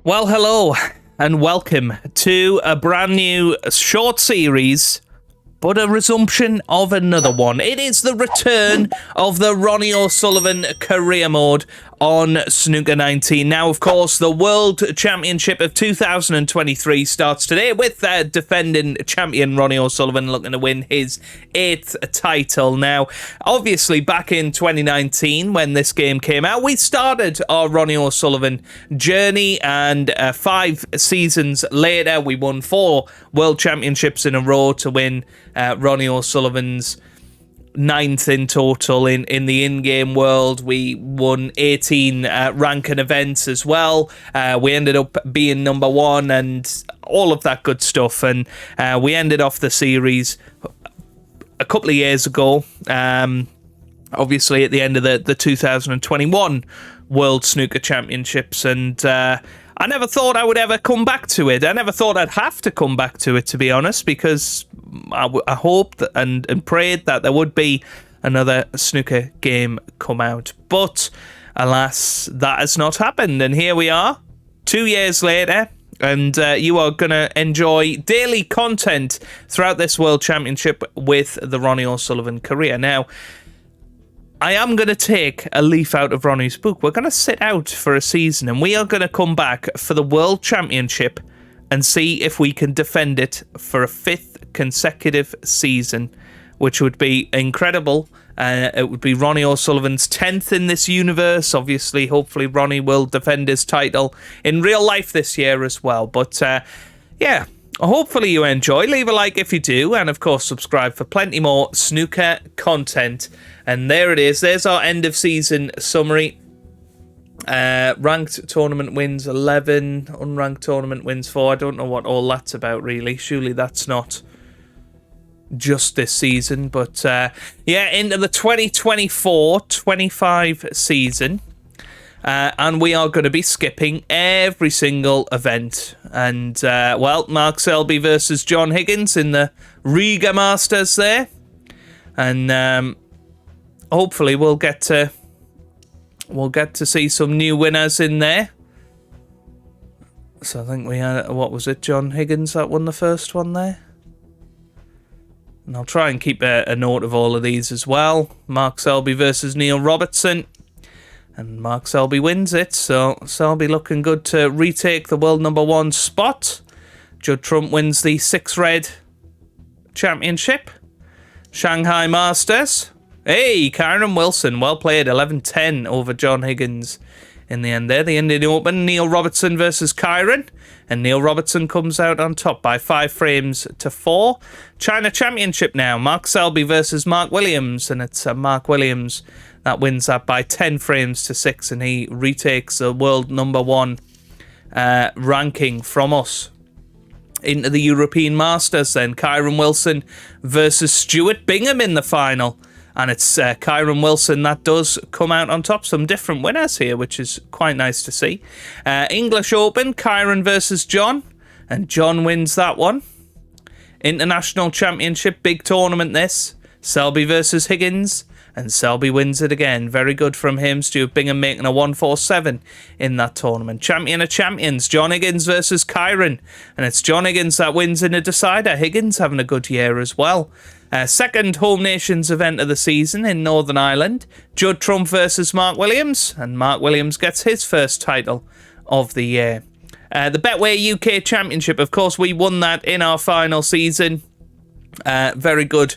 Well, hello and welcome to a brand new short series, but a resumption of another one. It is the return of the Ronnie O'Sullivan Career Mode on Snooker 19. Now, of course, the World Championship of 2023 starts today with defending champion Ronnie O'Sullivan looking to win his 8th title. Now, obviously, back in 2019, when this game came out, we started our Ronnie O'Sullivan journey, and 5 seasons later, we won 4 World Championships in a row to win Ronnie O'Sullivan's 9th in total in the in-game world. We won 18 ranking events as well. We ended up being number 1 and all of that good stuff. And we ended off the series a couple of years ago, obviously at the end of the 2021 World Snooker Championships. And I never thought I would ever come back to it. I never thought I'd have to come back to it, to be honest, because I hoped and prayed that there would be another snooker game come out. But alas, that has not happened. And here we are, 2 years later, and you are going to enjoy daily content throughout this World Championship with the Ronnie O'Sullivan career. Now, I am going to take a leaf out of Ronnie's book. We're going to sit out for a season, and we are going to come back for the World Championship and see if we can defend it for a 5th consecutive season, which would be incredible. It would be Ronnie O'Sullivan's 10th in this universe. Obviously, hopefully Ronnie will defend his title in real life this year as well. But yeah, hopefully you enjoy. Leave a like if you do, and of course subscribe for plenty more snooker content. And there it is. There's our end of season summary. Ranked tournament wins 11, unranked tournament wins 4. I don't know what all that's about, really. Surely that's not just this season. But yeah, into the 2024-25 season. And we are going to be skipping every single event. And, well, Mark Selby versus John Higgins in the Riga Masters there. And hopefully we'll get to see some new winners in there. So I think we had, what was it, John Higgins that won the first one there? And I'll try and keep a note of all of these as well. Mark Selby versus Neil Robertson. And Mark Selby wins it, so Selby looking good to retake the world number 1 spot. Judd Trump wins the 6-red championship. Shanghai Masters. Hey, Kyron Wilson, well played, 11-10 over John Higgins in the end there. The Indian Open, Neil Robertson versus Kyron. And Neil Robertson comes out on top by 5 frames to 4. China Championship now, Mark Selby versus Mark Williams. And it's Mark Williams that wins that by 10 frames to 6. And he retakes the world number 1 ranking from us. Into the European Masters then, Kyron Wilson versus Stuart Bingham in the final. And it's Kyron Wilson that does come out on top. Some different winners here, which is quite nice to see. English Open, Kyron versus John. And John wins that one. International Championship, big tournament this. Selby versus Higgins. And Selby wins it again. Very good from him. Stuart Bingham making a 147 in that tournament. Champion of Champions, John Higgins versus Kyron. And it's John Higgins that wins in a decider. Higgins having a good year as well. Second Home Nations event of the season in Northern Ireland. Judd Trump versus Mark Williams. And Mark Williams gets his first title of the year. The Betway UK Championship, of course, we won that in our final season. Very good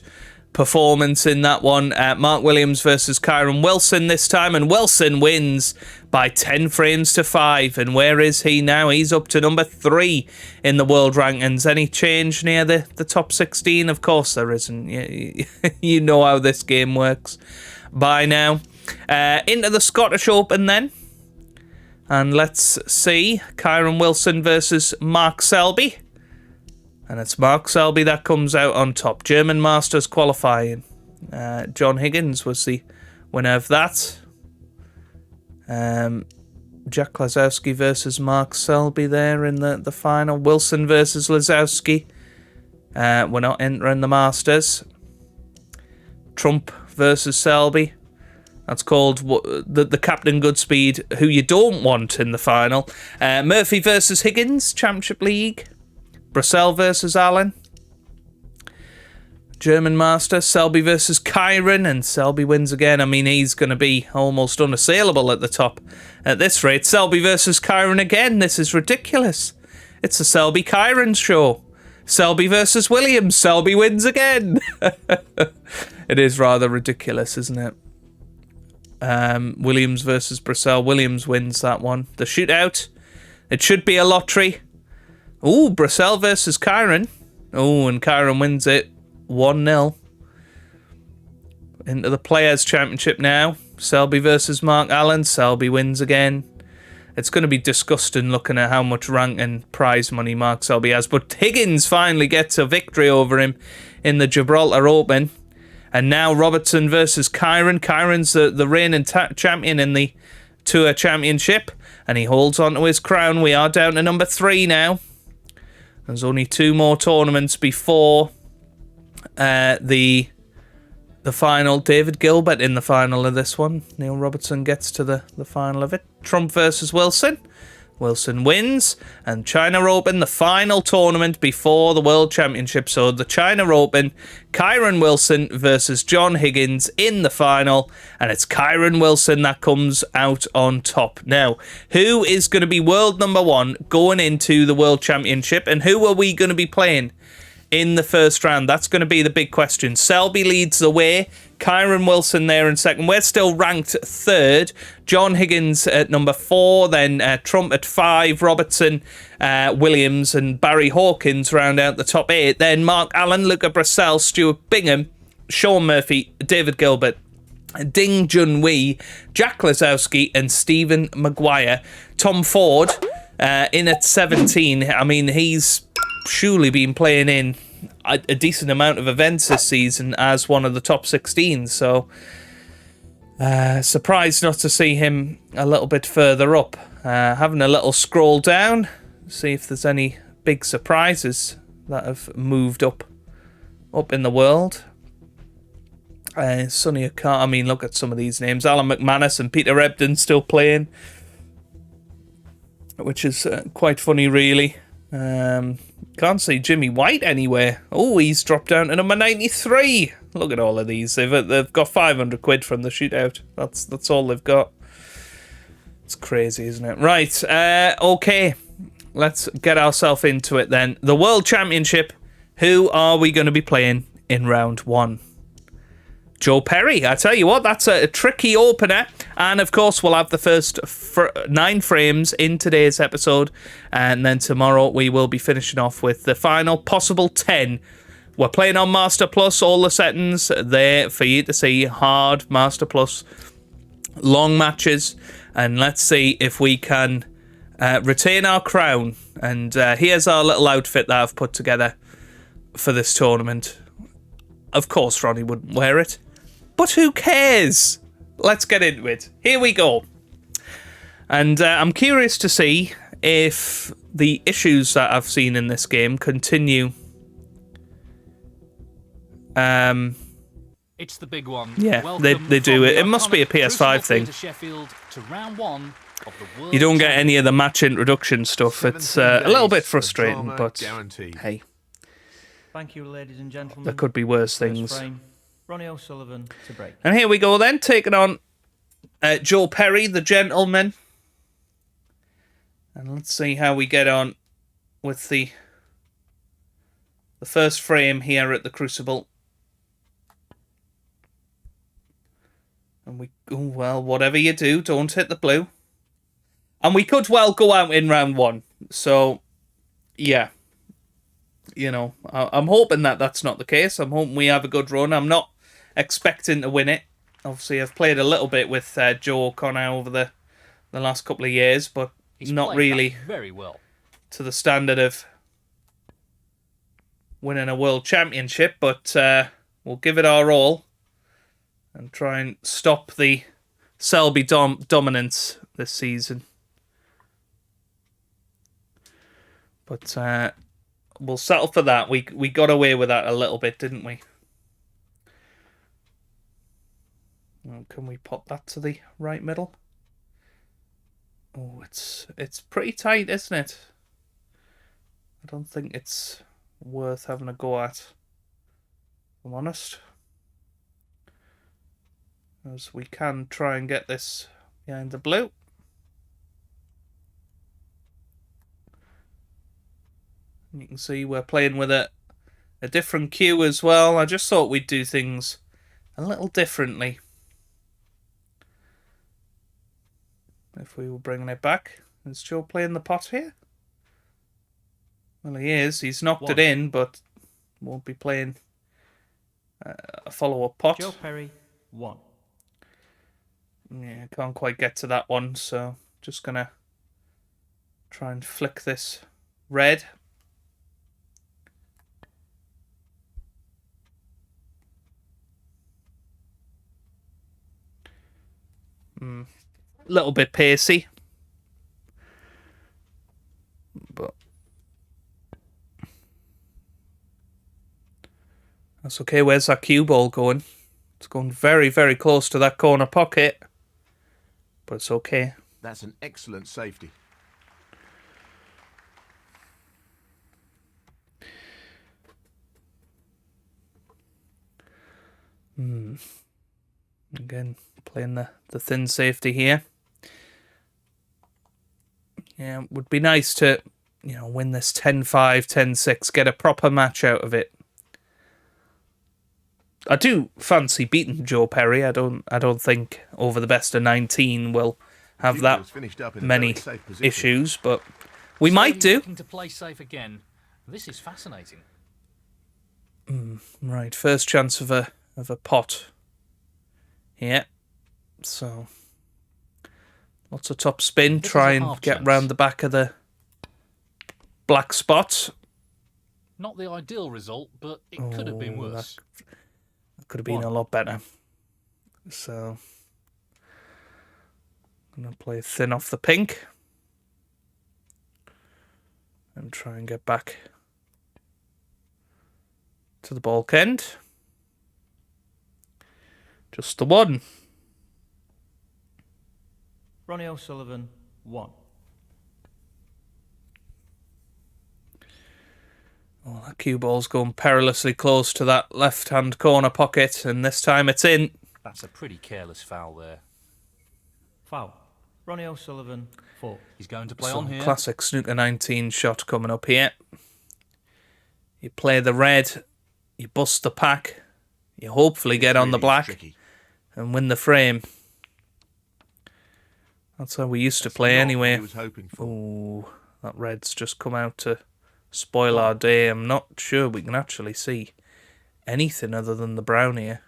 performance in that one. Mark Williams versus Kyron Wilson this time. And Wilson wins by 10 frames to 5. And where is he now? He's up to number 3 in the world rankings. Any change near the top 16? Of course there isn't. You know how this game works by now. Into the Scottish Open then. And let's see. Kyron Wilson versus Mark Selby. And it's Mark Selby that comes out on top. German Masters qualifying. John Higgins was the winner of that. Jack Lazowski versus Mark Selby there in the final. Wilson versus Lazowski. We're not entering the Masters. Trump versus Selby. That's called the Captain Goodspeed, who you don't want in the final. Murphy versus Higgins, Championship League. Brissell versus Allen. German Master, Selby versus Kyron, and Selby wins again. I mean, he's going to be almost unassailable at the top at this rate. Selby versus Kyron again. This is ridiculous. It's a Selby-Kyron show. Selby versus Williams. Selby wins again. It is rather ridiculous, isn't it? Williams versus Brissell. Williams wins that one. The shootout. It should be a lottery. Ooh, Brissell versus Kyron. Oh, and Kyron wins it 1-0. Into the Players' Championship now. Selby versus Mark Allen. Selby wins again. It's going to be disgusting looking at how much rank and prize money Mark Selby has. But Higgins finally gets a victory over him in the Gibraltar Open. And now Robertson versus Kyron. Kyron's the reigning champion in the Tour Championship. And he holds on to his crown. We are down to number 3 now. There's only 2 more tournaments before the final. David Gilbert in the final of this one. Neil Robertson gets to the final of it. Trump versus Wilson. Wilson wins. And China Open, the final tournament before the World Championship. So the China Open, Kyron Wilson versus John Higgins in the final. And it's Kyron Wilson that comes out on top. Now, who is going to be world number 1 going into the World Championship? And who are we going to be playing in the first round? That's going to be the big question. Selby leads the way. Kyron Wilson there in second. We're still ranked 3rd. John Higgins at number 4. Then Trump at 5. Robertson, Williams and Barry Hawkins round out the top 8. Then Mark Allen, Luca Brissell, Stuart Bingham, Sean Murphy, David Gilbert, Ding Junhui, Jack Lazowski and Stephen Maguire. Tom Ford in at 17. I mean, he's surely been playing in a decent amount of events this season as one of the top 16, so surprised not to see him a little bit further up. Having a little scroll down, see if there's any big surprises that have moved up in the world. Sonny O'Connor, I mean, look at some of these names. Alan McManus and Peter Ebden still playing, which is quite funny, really. Can't see Jimmy White anywhere. Oh, he's dropped down to number 93. Look at all of these. They've got 500 quid from the shootout. That's all they've got. It's crazy, isn't it? Right. Okay. Let's get ourselves into it then. The World Championship. Who are we going to be playing in round 1? Joe Perry. I tell you what, that's a tricky opener. And of course, we'll have the first 9 frames in today's episode. And then tomorrow we will be finishing off with the final possible 10. We're playing on Master Plus, all the settings there for you to see. Hard, Master Plus, long matches. And let's see if we can retain our crown. And here's our little outfit that I've put together for this tournament. Of course, Ronnie wouldn't wear it. But who cares? Let's get into it. Here we go. And I'm curious to see if the issues that I've seen in this game continue. It's the big one. Yeah, they do it. It must be a PS5 thing. You don't get any of the match introduction stuff. It's a little bit frustrating, but hey. Thank you, ladies and gentlemen. There could be worse things. Ronnie O'Sullivan to break. And here we go then, taking on Joe Perry, the gentleman. And let's see how we get on with the first frame here at the Crucible. And well, whatever you do, don't hit the blue. And we could well go out in round 1. So, yeah. You know, I'm hoping that that's not the case. I'm hoping we have a good run. I'm not expecting to win it. Obviously, I've played a little bit with Joe O'Connor over the last couple of years, but he's not really very well to the standard of winning a world championship. But we'll give it our all and try and stop the Selby dominance this season. But we'll settle for that. We got away with that a little bit, didn't we? Now, can we pop that to the right middle? Oh, it's pretty tight, isn't it? I don't think it's worth having a go at, if I'm honest. As we can try and get this behind the blue. You can see we're playing with a different cue as well. I just thought we'd do things a little differently. If we were bringing it back. Is Joe playing the pot here? Well, he is. He's knocked it in, but won't be playing a follow-up pot. Joe Perry, 1. Yeah, can't quite get to that one, so just going to try and flick this red. A little bit pacey. But that's okay. Where's that cue ball going? It's going very, very close to that corner pocket. But it's okay. That's an excellent safety. Again, playing the thin safety here. Yeah, it would be nice to, win this 10-5, 10-6, get a proper match out of it. I do fancy beating Joe Perry. I don't think over the best of 19 will have that many issues, but we might do. Looking to play safe again. This is fascinating. Right, first chance of a pot. Yeah. So lots of top spin. Try and get round the back of the black spot. Not the ideal result, but it could have been worse. That could have been a lot better. So I'm going to play thin off the pink. And try and get back to the balk end. Just the one. Ronnie O'Sullivan, 1. Oh, that cue ball's going perilously close to that left-hand corner pocket, and this time it's in. That's a pretty careless foul there. Foul. Ronnie O'Sullivan, 4. He's going to play Some on here. classic snooker 19 shot coming up here. You play the red, you bust the pack, you hopefully get on the black and win the frame. That's how we used to play anyway. Oh, that red's just come out to spoil our day. I'm not sure we can actually see anything other than the brown here.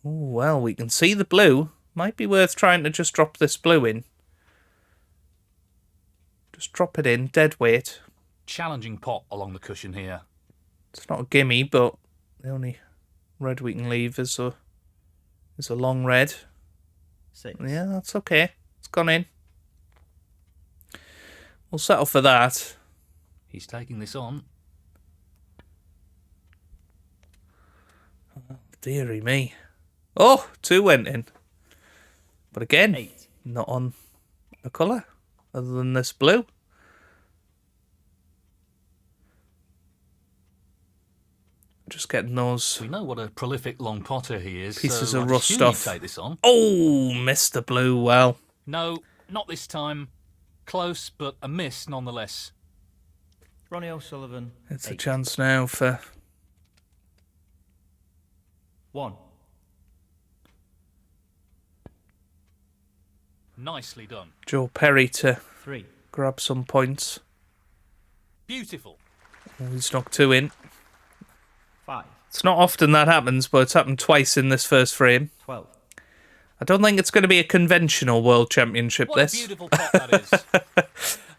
Oh, well, we can see the blue. Might be worth trying to just drop this blue in. Just drop it in, dead weight. Challenging pot along the cushion here. It's not a gimme, but the only red we can leave is a long red. 6. Yeah, that's okay. It's gone in. We'll settle for that. He's taking this on. Oh, dearie me. Oh, 2 went in. But again, 8. not on a colour other than this blue. Just getting those We know what a prolific long potter he is. pieces so of I rust assume he'd off. take this on. Oh, missed the blue well. No, not this time. Close, but a miss nonetheless. Ronnie O'Sullivan, It's 8. a chance now for 1. Nicely done. Joe Perry to 3. grab some points. Beautiful. Oh, he's knocked 2 in. 5. It's not often that happens, but it's happened twice in this first frame. 12. I don't think it's going to be a conventional World Championship, What this. a beautiful pot that is.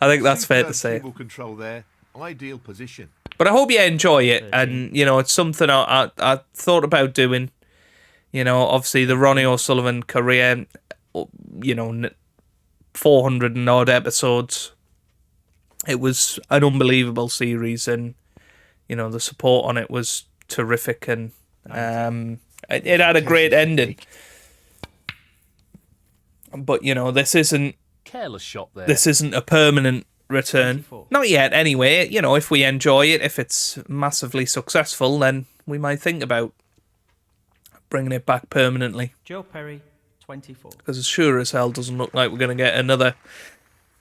I think that's fair to say. Table control there. Ideal position. But I hope you enjoy it, and, it's something I thought about doing. Obviously the Ronnie O'Sullivan Career, 400 and odd episodes. It was an unbelievable series, and, the support on it was terrific, and it had a great ending. But, you know, this isn't Careless shot there. a permanent return. 24. Not yet, anyway. You know, if we enjoy it, if it's massively successful, then we might think about bringing it back permanently. Joe Perry, 24. Because it sure as hell doesn't look like we're going to get another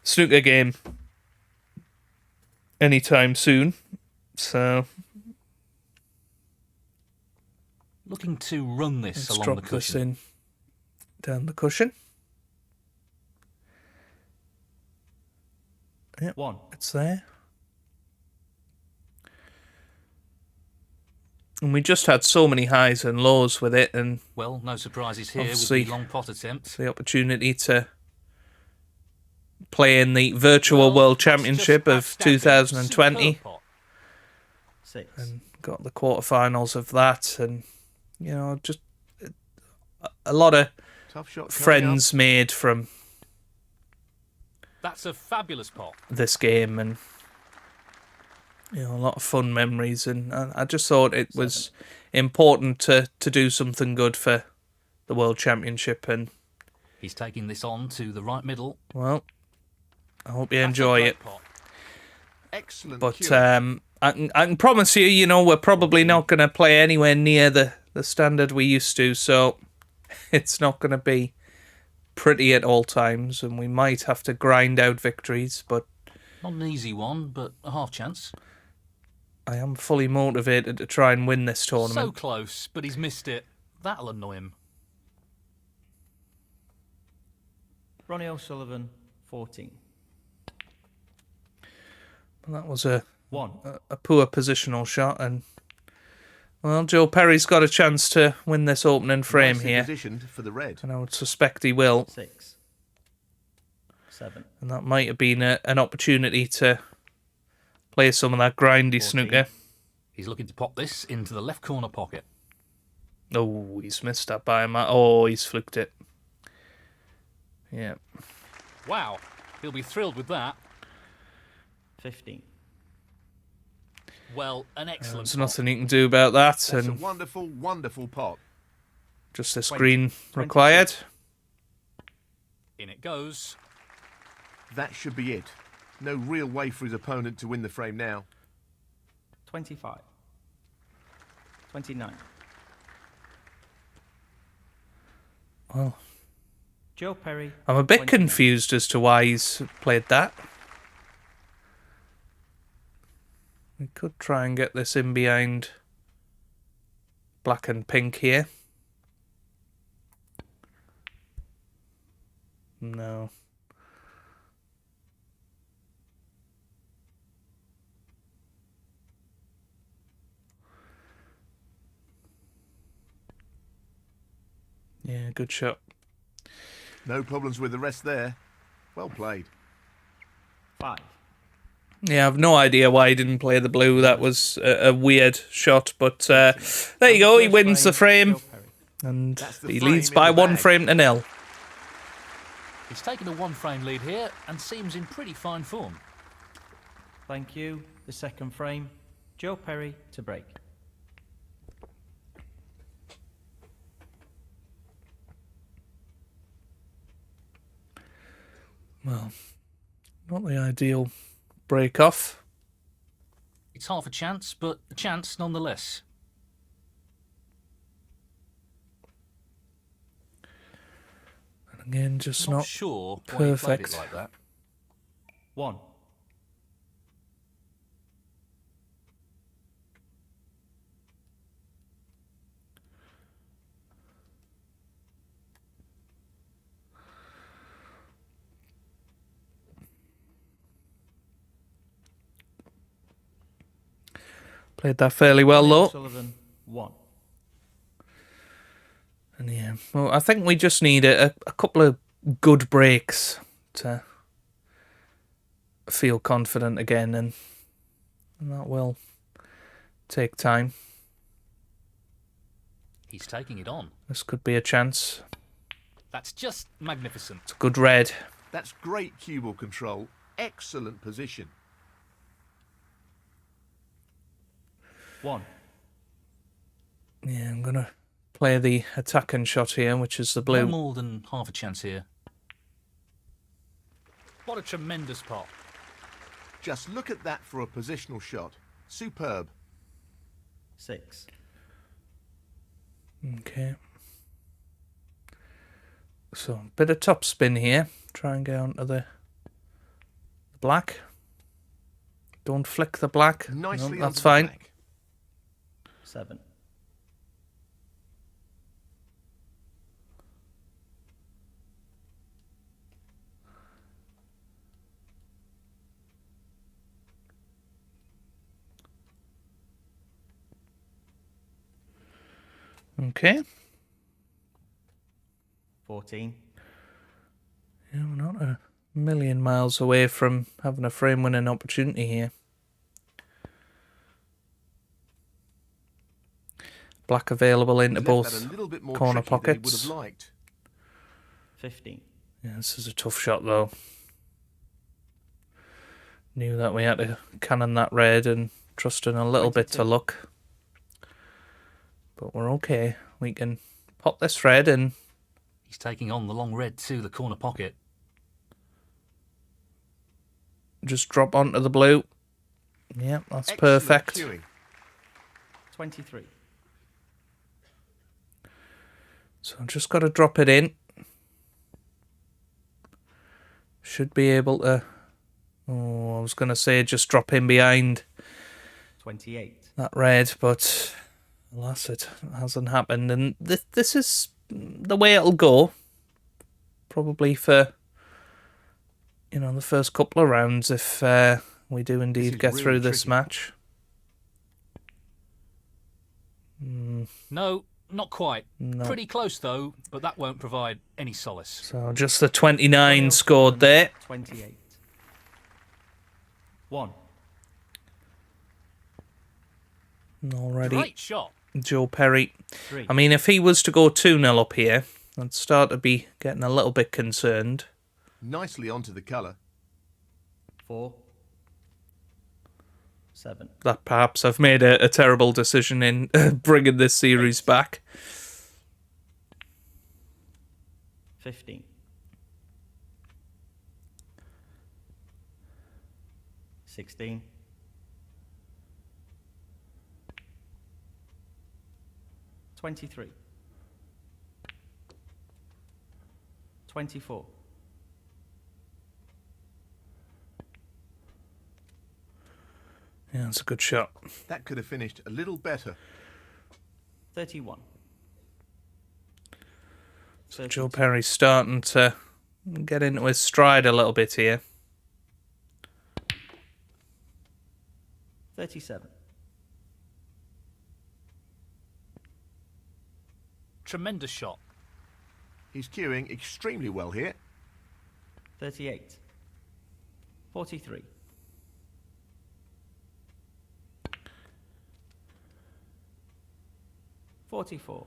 snooker game anytime soon. So Looking to run this let's along drop the this cushion. in down the cushion. 1. It's there. And we just had so many highs and lows with it, and Well, no surprises here Obviously, with the long pot attempt. the opportunity to play in the virtual Well, World that's just Championship of outstanding. 2020. Superb pot. 6. And got the quarterfinals of that, and you know, just a lot of Tough shot. coming friends made from That's a fabulous pot. this game, and you know, a lot of fun memories. And I just thought it was important to do something good for the World Championship. And He's taking this on to the right middle. well, I hope you That's a enjoy great it. pot. up. Excellent. But cue. I can promise you, you know, we're probably not going to play anywhere near the standard we used to, so it's not going to be pretty at all times, and we might have to grind out victories, but Not an easy one, but a half chance. I am fully motivated to try and win this So tournament. close, but he's missed it. That'll annoy him. Ronnie O'Sullivan, 14. That was a 1. poor positional shot, and well, Joe Perry's got a chance to win this opening frame Nicely here, positioned for the red. and I would suspect he will. 6. 7. And that might have been an opportunity to play some of that grindy 14. snooker. He's looking to pop this into the left corner pocket. Oh, he's missed that by a Oh, he's flicked it. Yeah. Wow, he'll be thrilled with that. 15. Well, an excellent There's pot. nothing you can do about that, That's a and wonderful, wonderful pot. just this 20, green 22. required. In it goes. That should be it. No real way for his opponent to win the frame now. 25. 29. Well, Joe Perry. I'm a bit 29. confused as to why he's played that. We could try and get this in behind black and pink here. No. Yeah, good shot. No problems with the rest there. Well played. 5. Yeah, I've no idea why he didn't play the blue. That was a weird shot, but there you go. He wins the frame, Joe Perry. and That's the he frame leads in by the 1 bag. frame to 0. He's taken a one-frame lead here and seems in pretty fine form. Thank you. The second frame. Joe Perry to break. Well, not the ideal break off. It's half a chance, but a chance nonetheless. And again, just Not not sure why he played perfect. it like that. 1. played that fairly well, though. Sullivan, 1. And yeah, well, I think we just need a couple of good breaks to feel confident again, and that will take time. He's taking it on. This could be a chance. That's just magnificent. It's a good red. That's great cue ball control. Excellent position. 1. Yeah, I'm going to play the attacking shot here, which is the No blue. more than half a chance here. What a tremendous pot. Just look at that for a positional shot. Superb. 6. Okay. So, bit of top spin here. Try and get onto the black. Don't flick the black. Nicely No, that's onto the fine. black. 7. Okay. 14. Yeah, we're not a million miles away from having a frame winning opportunity here. Black available into He's left that both a little bit more corner tricky than he would pockets. have liked. 15. Yeah, this is a tough shot though. Knew that we had to cannon that red and trust in a little bit to 22. luck. But we're okay. We can pop this red and He's taking on the long red to the corner pocket. just drop onto the blue. Yeah, that's Excellent perfect. cueing. 23. So I've just got to drop it in. Should be able to... Oh, I was going to say just drop in behind 28. that red, but alas, it hasn't happened. And this is the way it'll go. Probably for, you know, the first couple of rounds if we do indeed is get really through this tricky. match. No, not quite. No. Pretty close though, but that won't provide any solace. So just the 29 Ronnie scored O'Sullivan, there. 28. 1. And already Great shot. Joe Perry. 3. I mean, if he was to go 2-0 up here, I'd start to be getting a little bit concerned. Nicely onto the colour. 4. 7. That perhaps I've made a terrible decision in bringing this series back. 15. 16. 23. 24. Yeah, that's a good shot. That could have finished a little better. 31. Joe Perry's starting to get into his stride a little bit here. 37. Tremendous shot. He's cueing extremely well here. 38. 43. 44.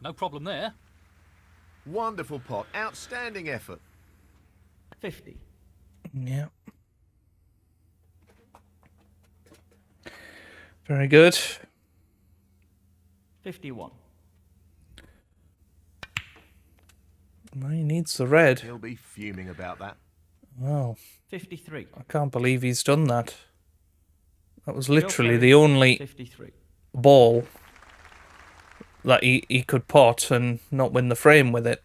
No problem there. Wonderful pot. Outstanding effort. 50. Yeah. Very good. 51. Well, he needs the red. He'll be fuming about that. Wow. 53. I can't believe he's done that. That was Joe literally Perry, the only 53. ball that he could pot and not win the frame with it.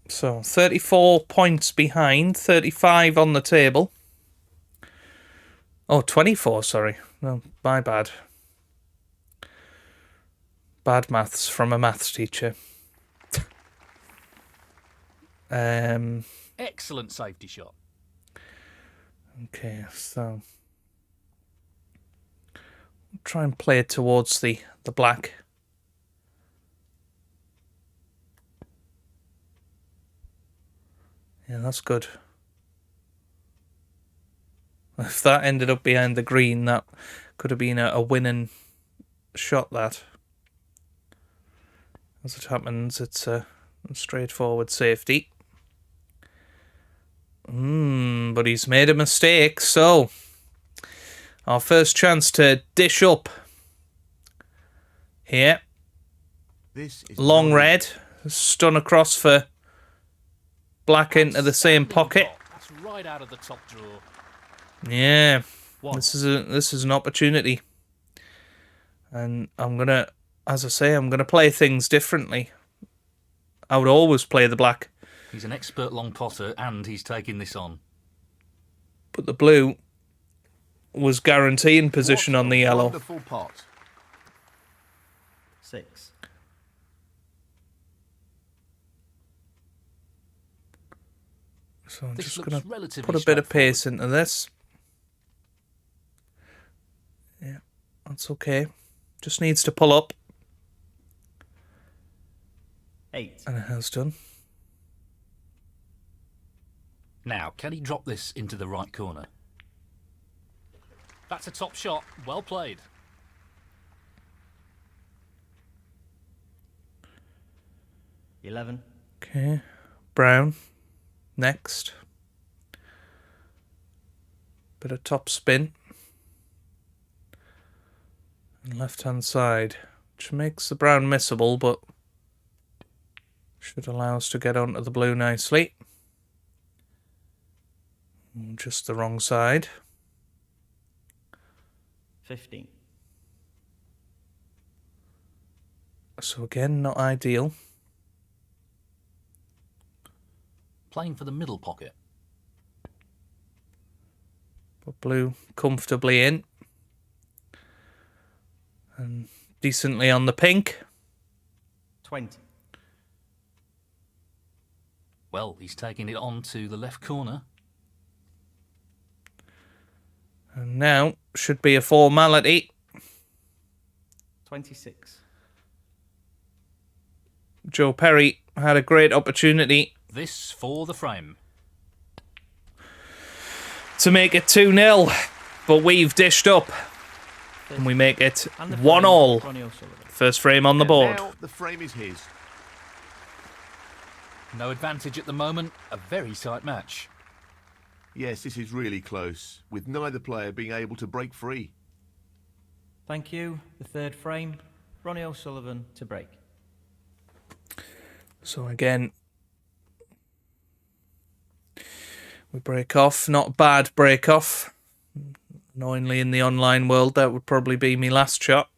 So 34 points behind, 35 on the table. Oh, 24, sorry. No, my bad. Bad maths from a maths teacher. Excellent safety shot. Okay, so try and play it towards the black. Yeah, that's good. If that ended up behind the green, that could have been a winning shot, that. As it happens, it's a straightforward safety. But he's made a mistake, so Our first chance to dish up here. This is Long not red. Stun across for black into the same pocket. That's right out of the top drawer. Yeah. One. This is an opportunity. And I'm going to, as I say, I'm going to play things differently. I would always play the black. He's an expert long potter, and he's taking this on. But the blue was guaranteeing position What on the a yellow. Wonderful pot. 6. So I'm This just looks going to relatively put a bit of straightforward. pace into this. Yeah, that's okay. Just needs to pull up. 8. And it has done. Now, can he drop this into the right corner? That's a top shot. Well played. $11. Okay. Brown. Next. Bit of top spin. And left hand side. Which makes the brown missable, but should allow us to get onto the blue nicely. Just the wrong side. 15. So again, not ideal. Playing for the middle pocket. But blue comfortably in. And decently on the pink. 20. Well, he's taking it on to the left corner. And now should be a formality. 26. Joe Perry had a great opportunity This for the frame. to make it 2-0, but we've dished up. And we make it And the 1-1. frame, Ronnie O'Sullivan. First frame on the board. Now the frame is his. No advantage at the moment. A very tight match. Yes, this is really close, with neither player being able to break free. Thank you. The third frame, Ronnie O'Sullivan to break. So again, we break off. Not a bad break off. Annoyingly, in the online world, that would probably be my last shot.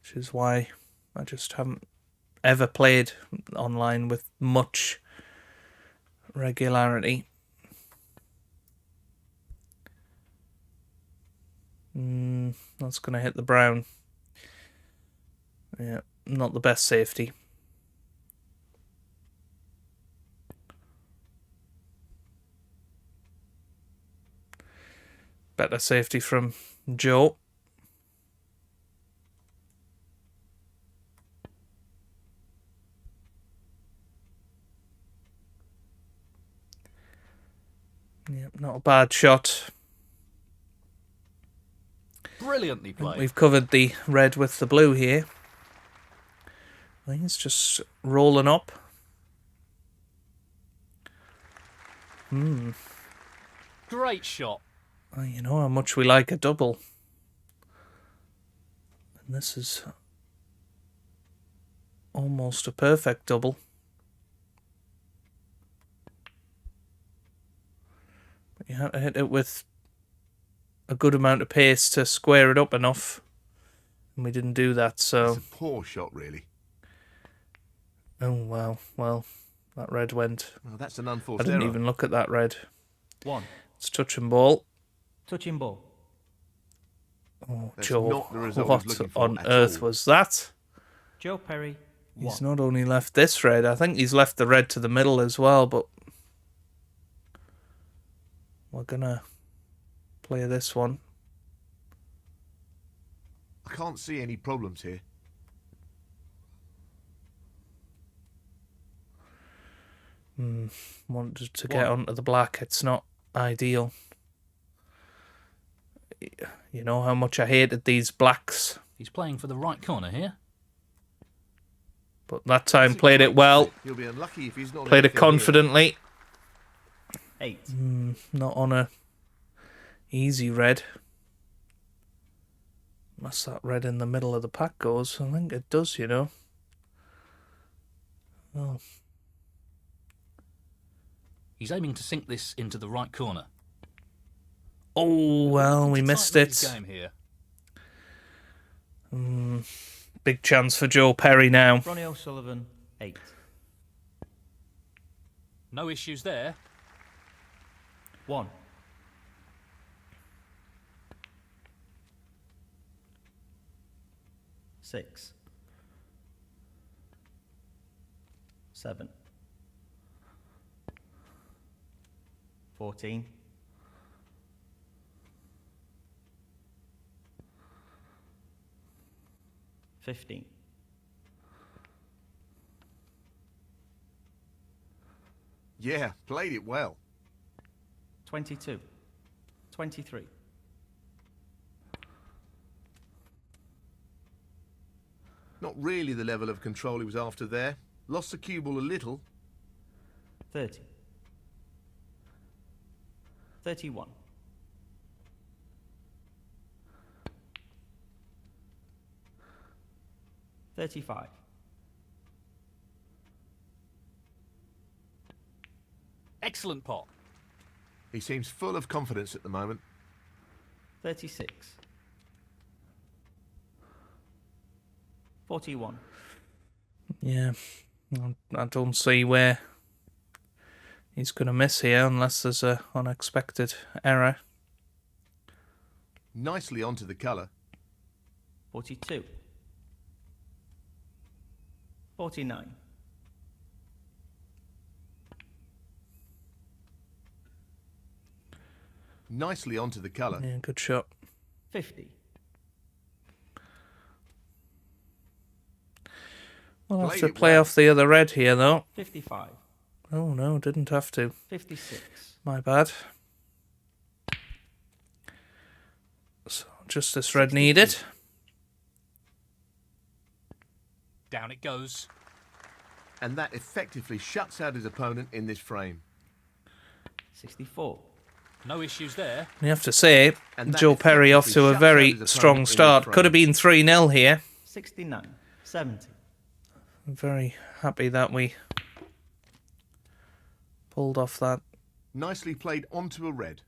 Which is why I just haven't ever played online with much regularity. That's going to hit the brown. Yeah, not the best safety. Better safety from Joe. Yep, not a bad shot. Brilliantly played. We've covered the red with the blue here. I think it's just rolling up. Great shot. Well, you know how much we like a double. And this is almost a perfect double. But you had to hit it with a good amount of pace to square it up enough. And we didn't do that, so... It's a poor shot, really. Oh, wow. Well, that red went... Oh, that's an I unforced didn't error. even look at that red. 1. It's touch and ball. Touching ball. Oh, That's Joe, not the result I was what looking for on at earth all. was that? Joe Perry, 1. He's not only left this red, I think he's left the red to the middle as well, but we're gonna play this one. I can't see any problems here. Wanted to get onto the black. It's not ideal. You know how much I hated these blacks, He's playing for the right corner here. but that time played it well, He'll be unlucky if he's not played it anything here. confidently. 8. Not on a easy red. Unless that red in the middle of the pack goes. I think it does, you know. Oh. He's aiming to sink this into the right corner. Oh, well, we missed it. Game here. Big chance for Joe Perry now. Ronnie O'Sullivan, 8. No issues there. 1. 6. 7. 14. 15. Yeah, played it well. 22. 23. Not really the level of control he was after there. Lost the cue ball a little. 30. 31. 35. 'Excellent pot. He seems full of confidence at the moment. 36. 41. Yeah, I don't see where he's going to miss here unless there's an unexpected error. Nicely onto the colour. 42. 49. 'Nicely onto the colour. Yeah, good shot. 50. We'll have Played to it play well. off the other red here, though. 55. Oh, no, didn't have to. 56. My bad. So, just this red needed. Down it goes. And that effectively shuts out his opponent in this frame. 64. No issues there. You have to say, And that Joe Perry off to effectively a shuts out very his opponent strong in this start. frame. Could have been 3-0 here. 69. 70. I'm very happy that we pulled off that Nicely played onto a red.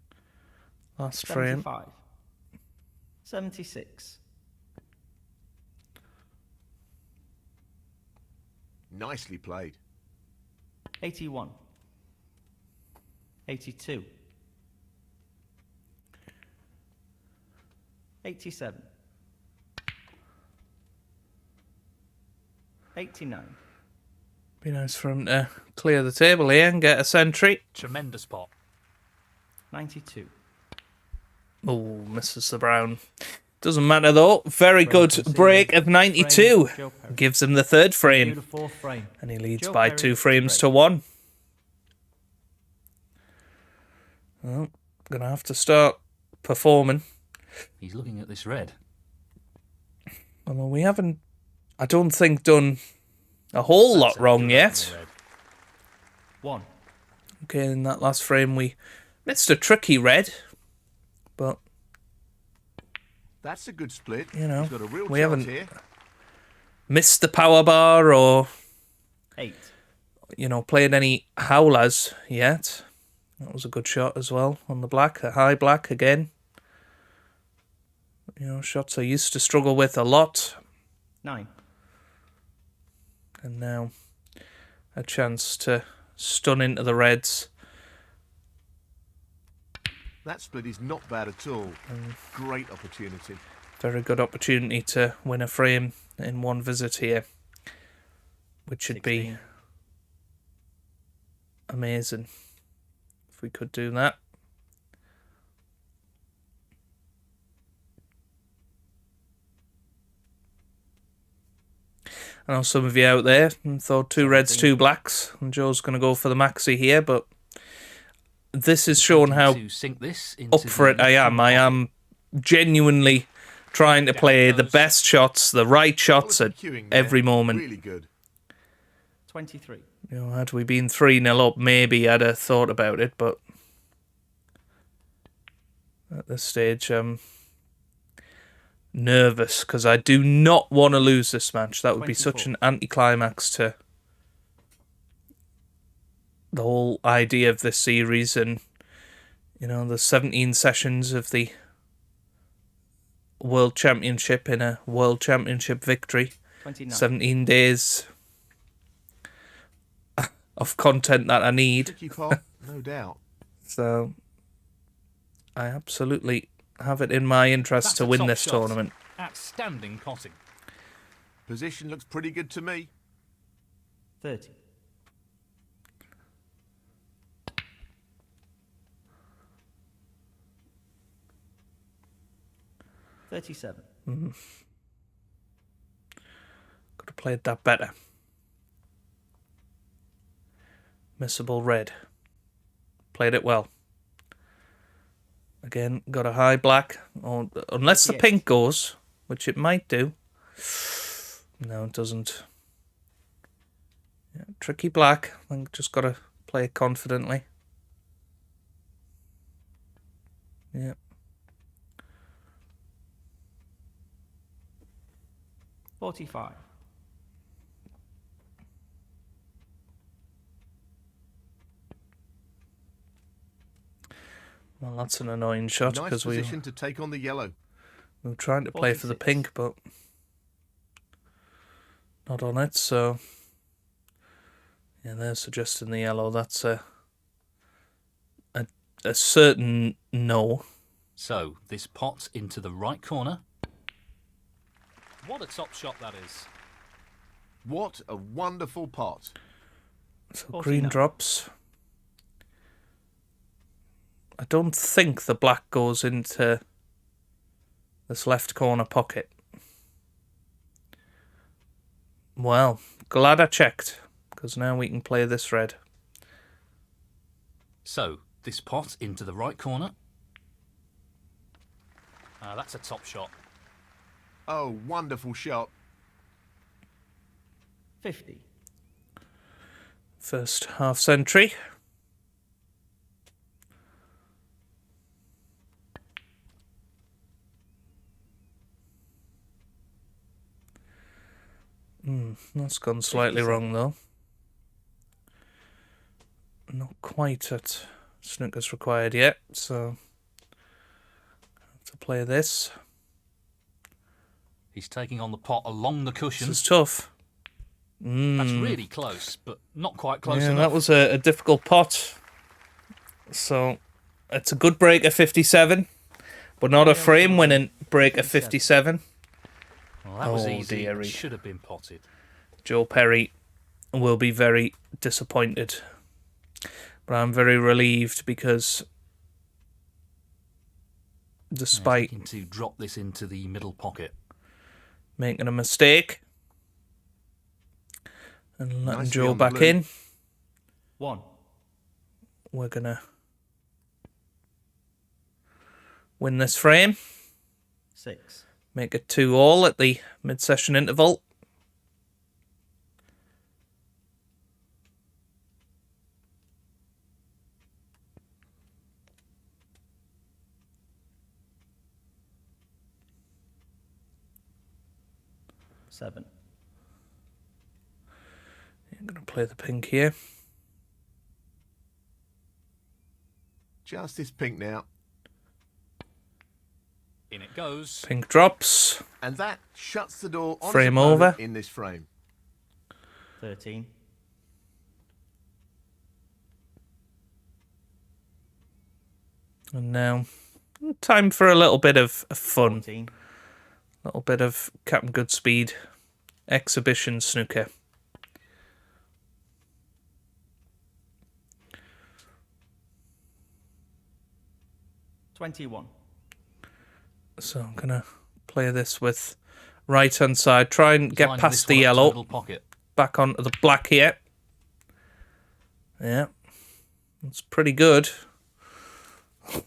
last frame. 75. 76. Nicely played. 81. 82. 87. 89. Be nice for him to clear the table here and get a century. Tremendous pot. 92. Oh, misses the brown. Doesn't matter though. Very good conceded. break of 92. Frame, Joe Perry. Gives him the third frame. Due to fourth frame. And he leads Joe by Perry 2 to frames break. to 1. Well, gonna have to start performing. He's looking at this red. Although we haven't, I don't think, done a whole lot wrong yet. 1. Okay, in that last frame we missed a tricky red. But, That's a good split. you know, He's got a real we chance haven't here. missed the power bar or, 8. you know, played any howlers yet. That was a good shot as well on the black, a high black again. You know, shots I used to struggle with a lot. 9. And now a chance to stun into the reds. That split is not bad at all. Great opportunity. Very good opportunity to win a frame in one visit here. Which would be 16. amazing if we could do that. I know some of you out there thought 2 reds, 2 blacks, and Joe's going to go for the maxi here, but this is showing how To sink this into up for it I am. I am genuinely trying to play the best shots, the right shots at Quality queuing there. every moment. Really good. 23. You know, had we been 3-0 up, maybe I'd have thought about it, but at this stage, nervous because I do not want to lose this match. That would be 24. such an anticlimax to the whole idea of this series, and you know, the 17 sessions of the World Championship in a World Championship victory. 29. 17 days of content that I need. Tricky pot, no doubt. So I absolutely have it in my interest That's to a win top this shot. tournament. Outstanding potting. Position looks pretty good to me. 30. $37. Could have played that better. Missable red. Played it well. Again, got a high black. Or, unless the 58. pink goes, which it might do. No, it doesn't. Yeah, tricky black. I think just got to play it confidently. Yeah. $45. Well, that's an annoying shot Nice because position to take on the yellow. we were trying to play for the 46. pink, but not on it. So yeah, they're suggesting the yellow. That's a certain no. So, this pot's into the right corner. What a top shot that is. What a wonderful pot. So 49. green drops. I don't think the black goes into this left corner pocket. Well, glad I checked, because now we can play this red. So, this pot into the right corner. That's a top shot. Oh, wonderful shot. 50. First half century. That's gone slightly 57. wrong though. Not quite at snooker's required yet, so I have to play this. He's taking on the pot along the cushion. This is tough. That's really close, but not quite close Yeah, enough. that was a difficult pot. So it's a good break at 57, but not a frame-winning break at 57. Well, that was Oh, easy. dearie. It should have been potted. Joe Perry will be very disappointed. But I'm very relieved because despite Looking to drop this into the middle pocket. making a mistake and letting Nicely Joe on the back blue. in, 1. we're going to win this frame. 6. Make it 2-all at the mid-session interval. $7. I'm going to play the pink here. Just this pink now. In it goes. Pink drops. And that shuts the door on Frame his opponent over. in this frame. 13. And now, time for a little bit of fun. 14. A little bit of CaptainGoodspeed exhibition snooker. $21. So I'm going to play this with right hand side. Try and get Lining past this the one up to yellow. middle pocket. Back onto the black here. Yeah. That's pretty good.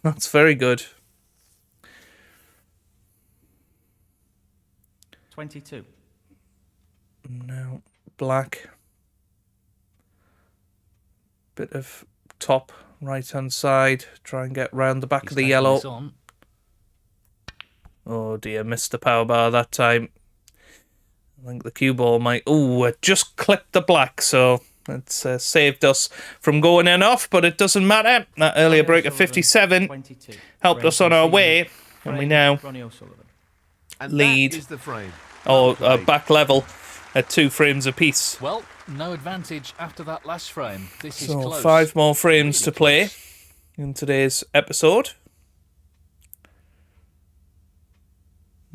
That's very good. 22. Now black. Bit of top right hand side. Try and get round the back He's of the taking yellow. this on. Oh dear, missed the power bar that time. I think the cue ball might... Oh, it just clipped the black, so it's saved us from going in off, but it doesn't matter. That earlier break of 57 22. helped Frame us on our conceded. way, and we Frame, now Ronnie O'Sullivan. And lead. that is the frame. or Well played. back level at 2 frames apiece. Well, no advantage after that last frame. This is So close. 5 more frames Really to play close. in today's episode.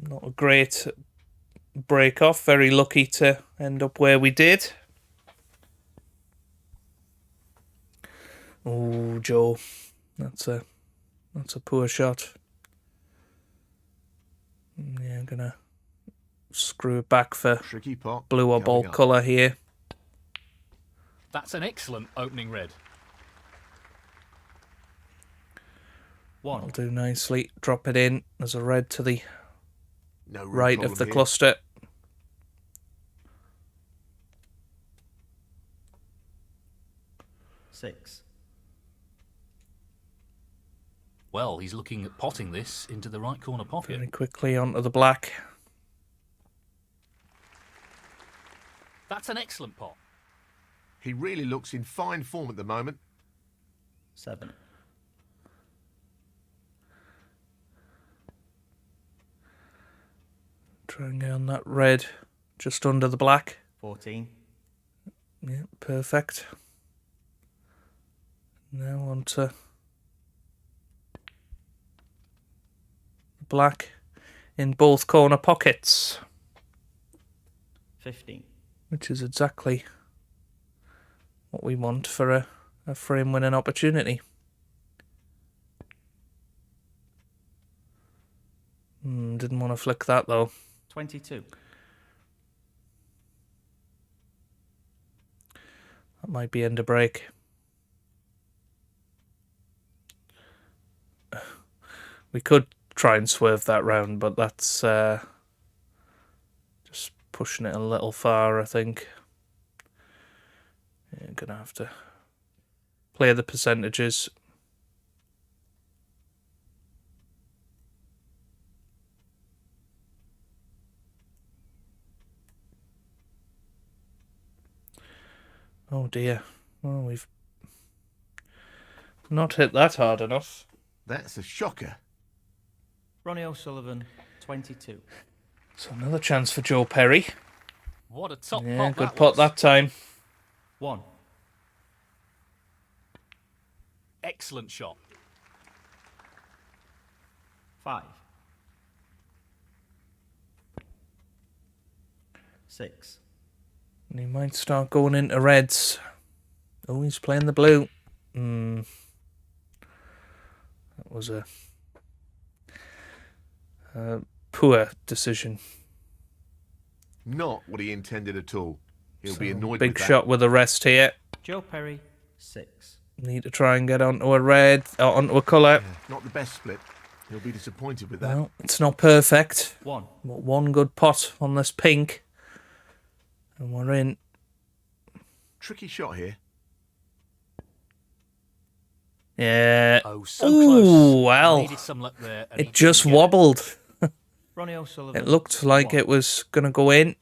Not a great break off. Very lucky to end up where we did. Oh, Joe, that's a poor shot. Yeah, I'm gonna screw it back for Tricky pot. blue or coming ball up. colour here. That's an excellent opening red. One. I'll do nicely. Drop it in. There's a red to the No real right problem of the here. cluster. Six. Well, he's looking at potting this into the right corner pocket. Very quickly onto the black. That's an excellent pot. He really looks in fine form at the moment. 7. Try and get on that red just under the black. 14. Yeah, perfect. Now on to black in both corner pockets, 15. which is exactly what we want for a frame winning opportunity. Didn't want to flick that though. 22. That might be end of break. We could try and swerve that round, but that's just pushing it a little far, I think. Yeah, gonna have to play the percentages. Oh dear. Well, we've not hit that hard enough. That's a shocker. Ronnie O'Sullivan, 22. So another chance for Joe Perry. What a top Yeah, pot good that pot was. that time. 1. Excellent shot. 5. 6. And he might start going into reds. Oh, he's playing the blue. That was a poor decision. Not what he intended at all. He'll be So, annoyed big with that. shot with the rest here. Joe Perry, 6. Need to try and get onto a red, or onto a colour. Not the best split. He'll be disappointed with that. Well, it's not perfect. 1. But one good pot on this pink. And we're in. Tricky shot here. Yeah. Oh, so Ooh, close. well. Needed some luck there, and he It just didn't get it. wobbled. Ronnie O'Sullivan. It looked like 1. it was going to go in.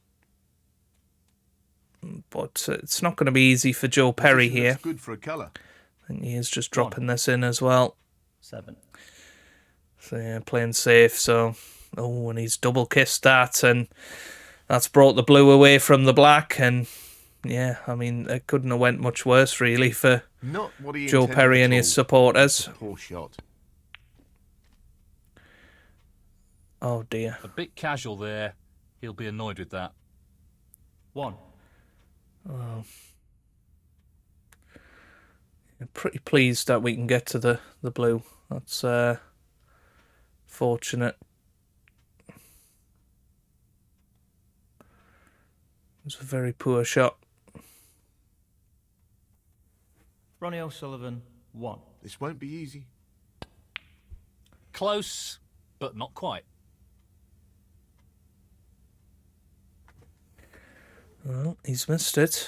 But it's not going to be easy for Joe Perry Position here. looks good for a colour. I think he is just dropping this in as well. 7. So yeah, playing safe. So, oh, and he's double kissed that, and that's brought the blue away from the black. And yeah, I mean, it couldn't have went much worse really for Not what he Joe intended Perry at and all. his supporters. Poor shot. Oh dear. A bit casual there. He'll be annoyed with that. 1. I'm pretty pleased that we can get to the blue. That's fortunate. It's a very poor shot. Ronnie O'Sullivan, 1. This won't be easy. Close, but not quite. Well, he's missed it.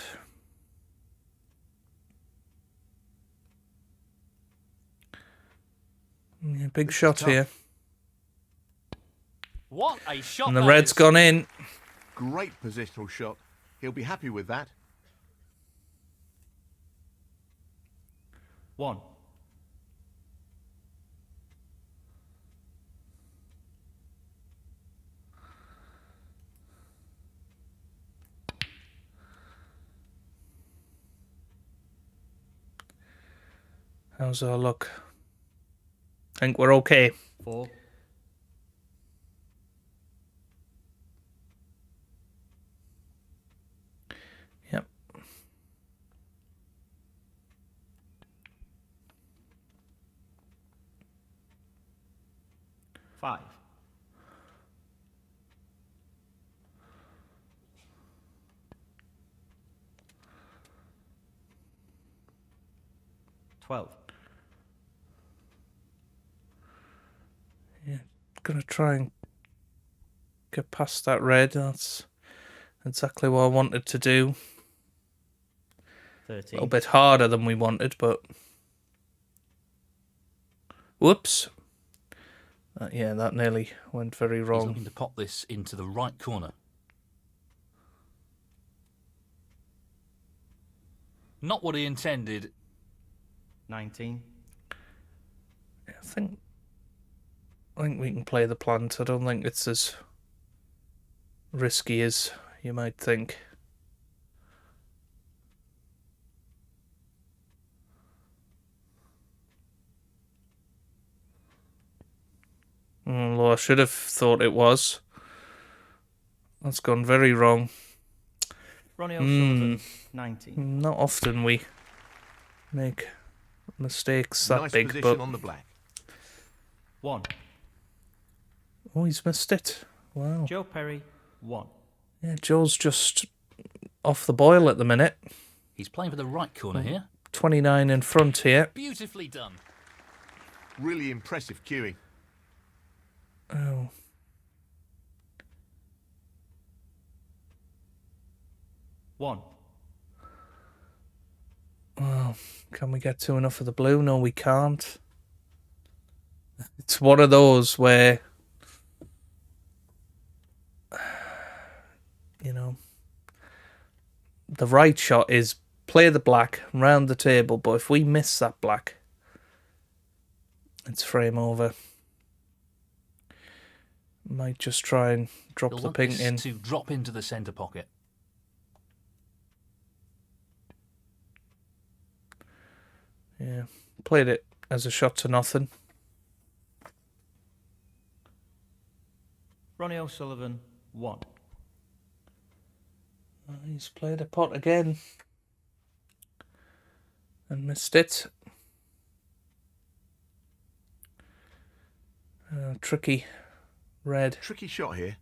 Yeah, big This is shot tough. here. What a shot! And the that red's is. gone in. Great positional shot. He'll be happy with that. 1. How's our luck? I think we're okay. 4. Yep. 5. 12. Yeah, gonna try and get past that red. That's exactly what I wanted to do. A 13. little bit harder than we wanted, but whoops. Yeah, that nearly went very He's wrong. looking to pop this into the right corner. Not what he intended. 19. I think we can play the plant. I don't think it's as risky as you might think. Well, I should have thought it was. That's gone very wrong. Ronnie O'Sullivan, 19. Not often we make mistakes that Nice big, position but on the black. 1. oh, he's missed it. Wow. Joe Perry, 1. Yeah, Joe's just off the boil at the minute. He's playing for the right corner here. 29 in front here. Beautifully done. Really impressive cueing. Oh. One. Well, can we get to enough of the blue? No, we can't. It's one of those where, you know, the right shot is play the black round the table, but if we miss that black, it's frame over. Might just try and drop He'll the want pink this in. to drop into the centre pocket. Yeah, played it as a shot to nothing. Ronnie O'Sullivan, 1. He's played a pot again and missed it. Tricky red. Tricky shot here.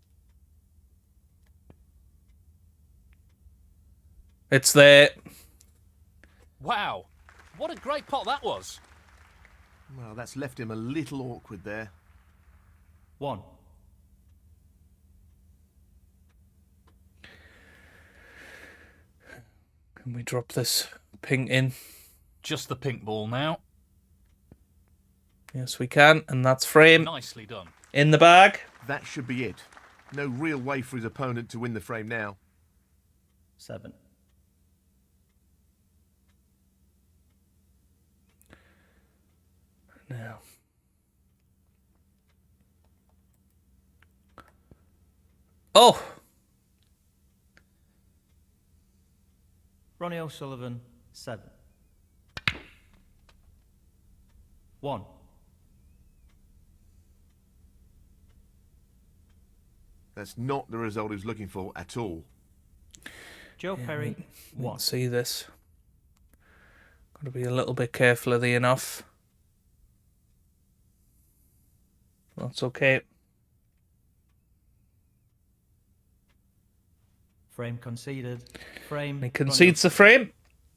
It's there. Wow, what a great pot that was. Well, that's left him a little awkward there. 1. Can we drop this pink in? Just the pink ball now. Yes, we can, and that's frame. Nicely done. In the bag. That should be it. No real way for his opponent to win the frame now. 7. Now. Oh! Ronnie O'Sullivan, 7. 1. That's not the result he was looking for at all. Joe Perry, We 1. can see this. Got to be a little bit careful of the enough. That's okay. Frame conceded. Frame. He concedes the frame.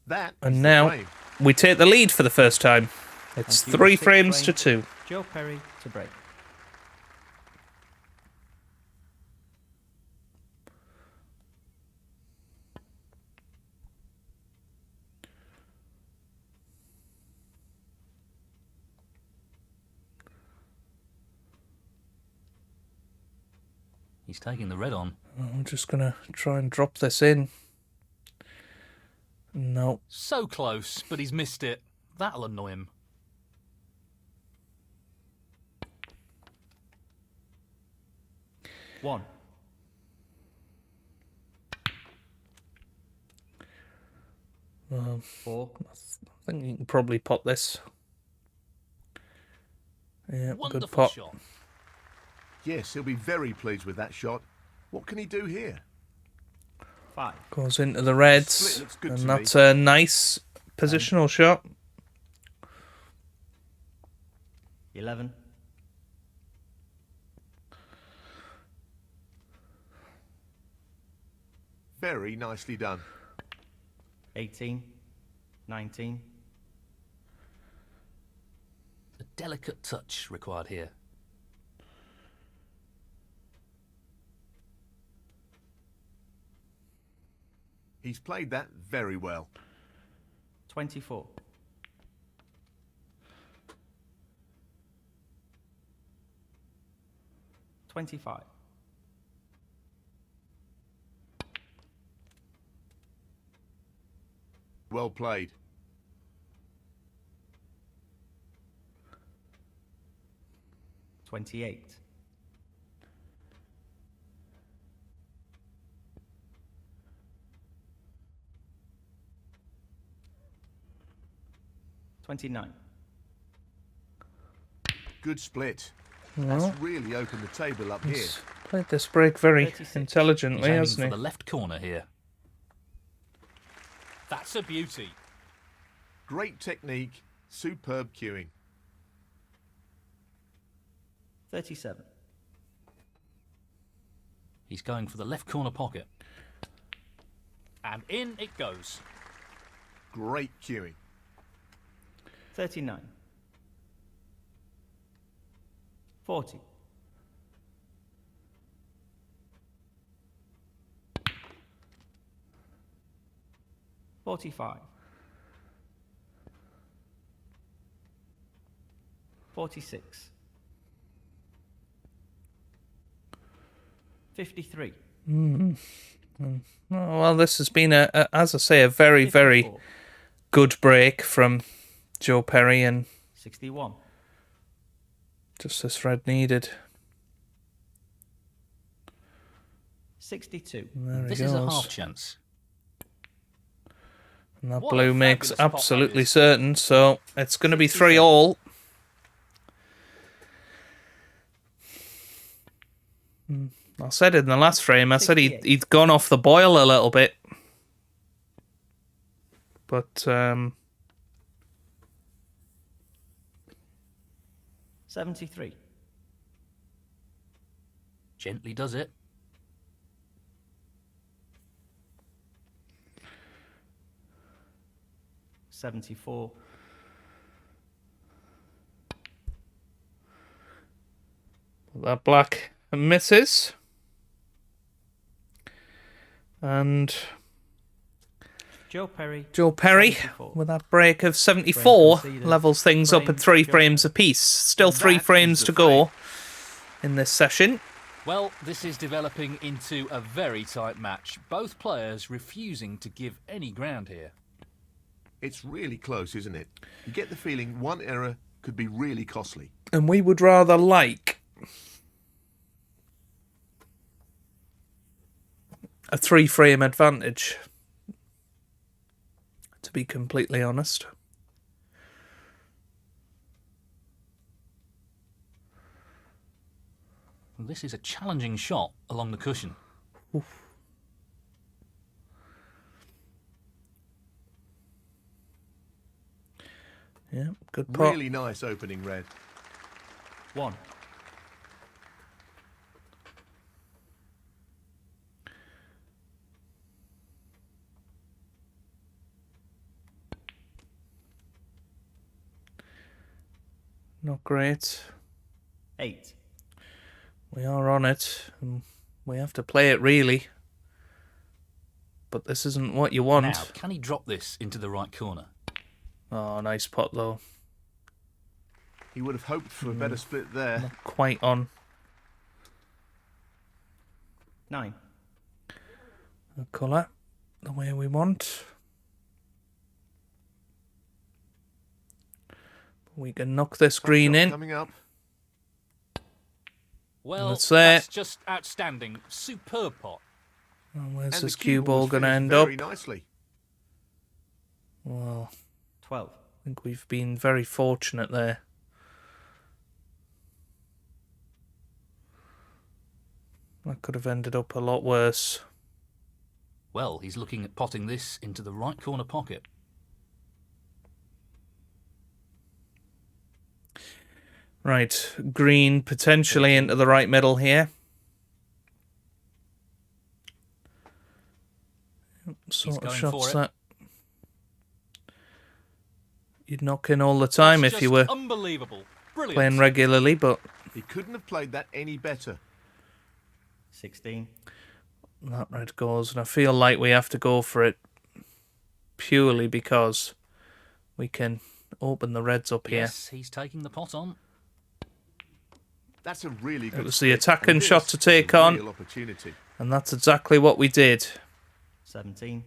That And is the now frame. we take the lead for the first time. It's Thank you. 3 6 frames to frame. 2. Joe Perry to break. He's taking the red on. I'm just going to try and drop this in. No. So close, but he's missed it. That'll annoy him. One. Four. I think you can probably pot this. Yeah, Wonderful good pot. shot. Yes, he'll be very pleased with that shot. What can he do here? 5. Goes into the reds, Split looks good and to that's me. a nice positional shot. 11. Very nicely done. 18. 19. A delicate touch required here. He's played that very well. 24. 25. Well played. 28. 29. Good split. Well, That's really opened the table up here. he's played this break very 36. intelligently, He's aiming hasn't for he? the left corner here. That's a beauty. Great technique, superb cueing. 37. He's going for the left corner pocket. And in it goes. Great cueing. 39. 40. 45. 46. 53. Oh, well, this has been, as I say, a very, very 54. good break from Joe Perry, and 61. just as Fred needed. 62. There This he is a goes. half chance. And that What a blue makes fabulous pot that absolutely is. certain, so it's going to be 67. 3-all. I said it in the last frame, I said 68. he'd gone off the boil a little bit. But, 73. Gently does it. '74. that black misses. And Joe Perry. Joe Perry, 74. with that break of 74, conceded. levels things up Frame, at 3 Joe frames Perry. apiece. Still And 3 that is frames the to go in this session. Well, this is developing into a very tight match. Both players refusing to give any ground here. It's really close, isn't it? You get the feeling one error could be really costly. And we would rather like a 3-frame advantage, to be completely honest. This is a challenging shot along the cushion. Yeah, good pot. Really nice opening red. 1. Not great. 8. We are on it, and we have to play it really. But this isn't what you want. Now, can he drop this into the right corner? Oh, nice pot though. He would have hoped for a better split there. Not quite on. 9. The colour the way we want. We can knock this green in. Coming up. Well, That's there. that's just outstanding. Superb pot. And where's And this the cue ball was going to finished end up? very nicely. Well, 12. I think we've been very fortunate there. That could have ended up a lot worse. Well, he's looking at potting this into the right corner pocket. Right, green potentially into the right middle here. Sort of going shots for it. that you'd knock in all the time That's if you just were unbelievable. Brilliant. playing regularly, but He couldn't have played that any better. 16. that red goes, and I feel like we have to go for it purely because we can open the reds up here. Yes, he's taking the pot on. That's a really good It was the split, attacking and shot this to take is a on. real opportunity. And that's exactly what we did. 17.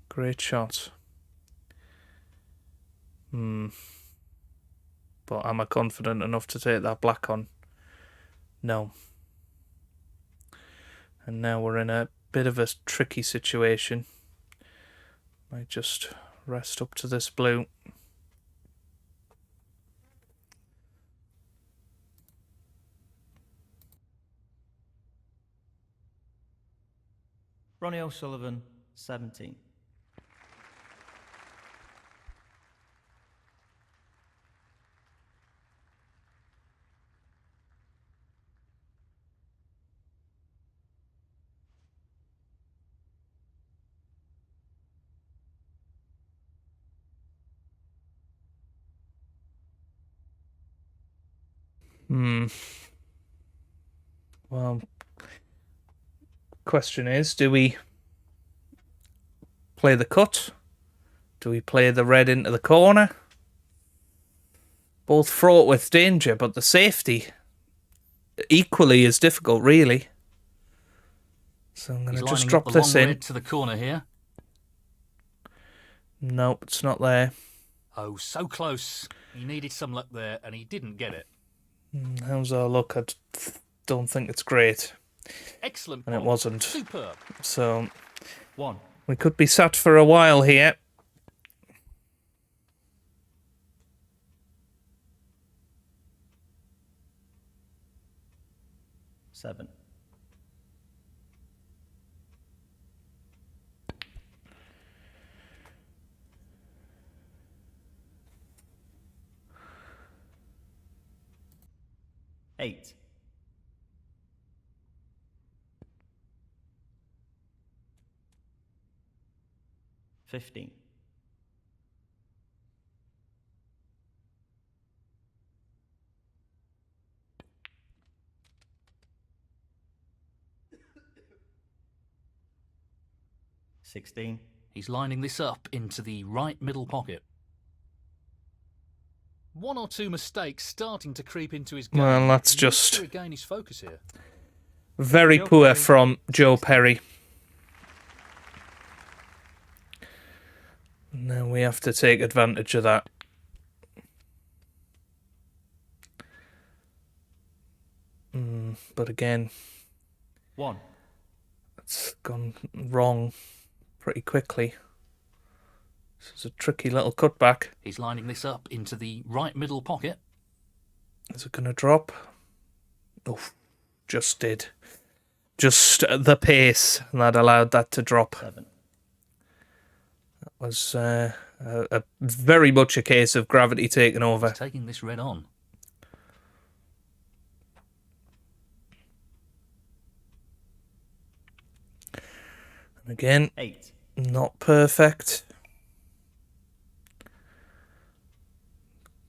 Great shot. But am I confident enough to take that black on? No. And now we're in a bit of a tricky situation. Might just rest up to this blue. Ronnie O'Sullivan, 17. Well, question is, do we play the cut? Do we play the red into the corner? Both fraught with danger, but the safety equally as difficult, really. So I'm going to just drop this in. Red to the corner here. Nope, it's not there. Oh, so close. He needed some luck there, and he didn't get it. How's our luck? I don't think it's great. Excellent And it pot. wasn't. Superb. So 1. we could be sat for a while here. Seven. Eight. 15. 16. He's lining this up into the right middle pocket. One or two mistakes starting to creep into his game. Well, that's He needs just to regain his focus here. very Joe poor Perry. from Joe Perry. Now we have to take advantage of that. But again, 1. it's gone wrong pretty quickly. This is a tricky little cutback. He's lining this up into the right middle pocket. Is it going to drop? Oh, just did. Just the pace that allowed that to drop. 7. That was very much a case of gravity taking over. He's taking this red on. And again, 8. not perfect.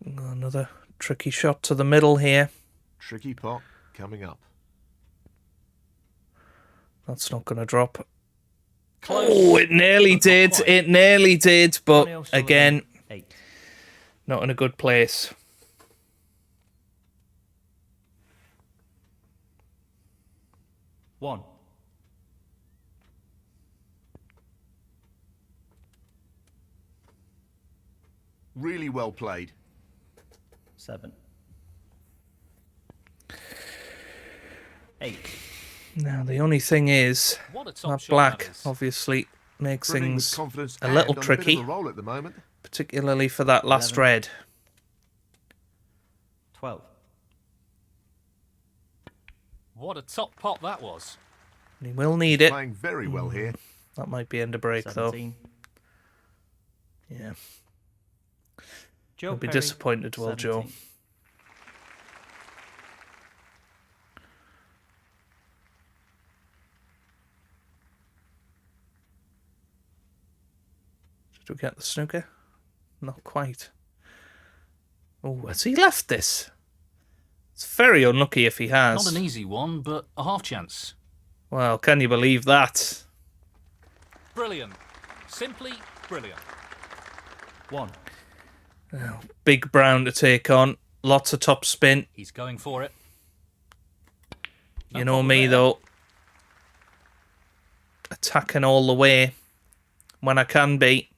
Another tricky shot to the middle here. Tricky pot coming up. That's not going to drop. Close. Oh, it nearly But not did. quite. It nearly did. But Ronnie O'Sullivan, again, 8. not in a good place. 1. Really well played. 7. 8. Now, the only thing is, What a top that shot black that is. obviously makes Dribbling with things confidence a little and on tricky, a bit of a roll at the moment. particularly for that last 11. red. 12. What a top pot that was. He will need it. Playing very well here. That might be end of break, 17. though. Yeah. Joe I'll be Perry, disappointed, will Joe? 17. Did we get the snooker? Not quite. Oh, has he left this? It's very unlucky if he has. Not an easy one, but a half chance. Well, can you believe that? Brilliant. Simply brilliant. 1. Oh, big brown to take on. Lots of top spin. He's going for it. No You know problem me, there. though. Attacking all the way when I can be.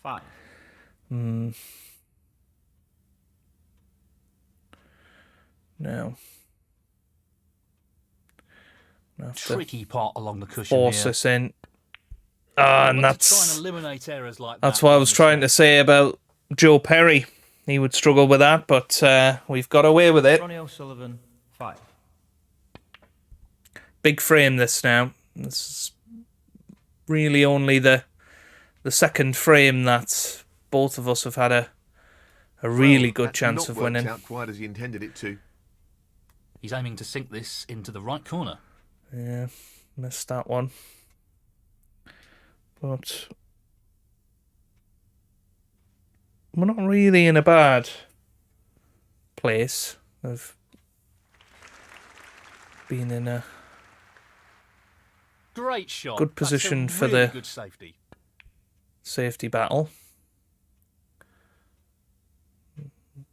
5. No. I have to Tricky pot along the cushion force here. us in. Ah, and Want to try that's and eliminate errors like that's that what I on was the trying to set. say about Joe Perry. He would struggle with that, but we've got away with it. Ronnie O'Sullivan, 5. Big frame this now. This is really only the second frame that both of us have had a really good That's chance not of worked winning. out quite as he intended it to. He's aiming to sink this into the right corner. Yeah, missed that one. But we're not really in a bad place of being in a Great shot. Good That's position a for really the- good safety. safety battle.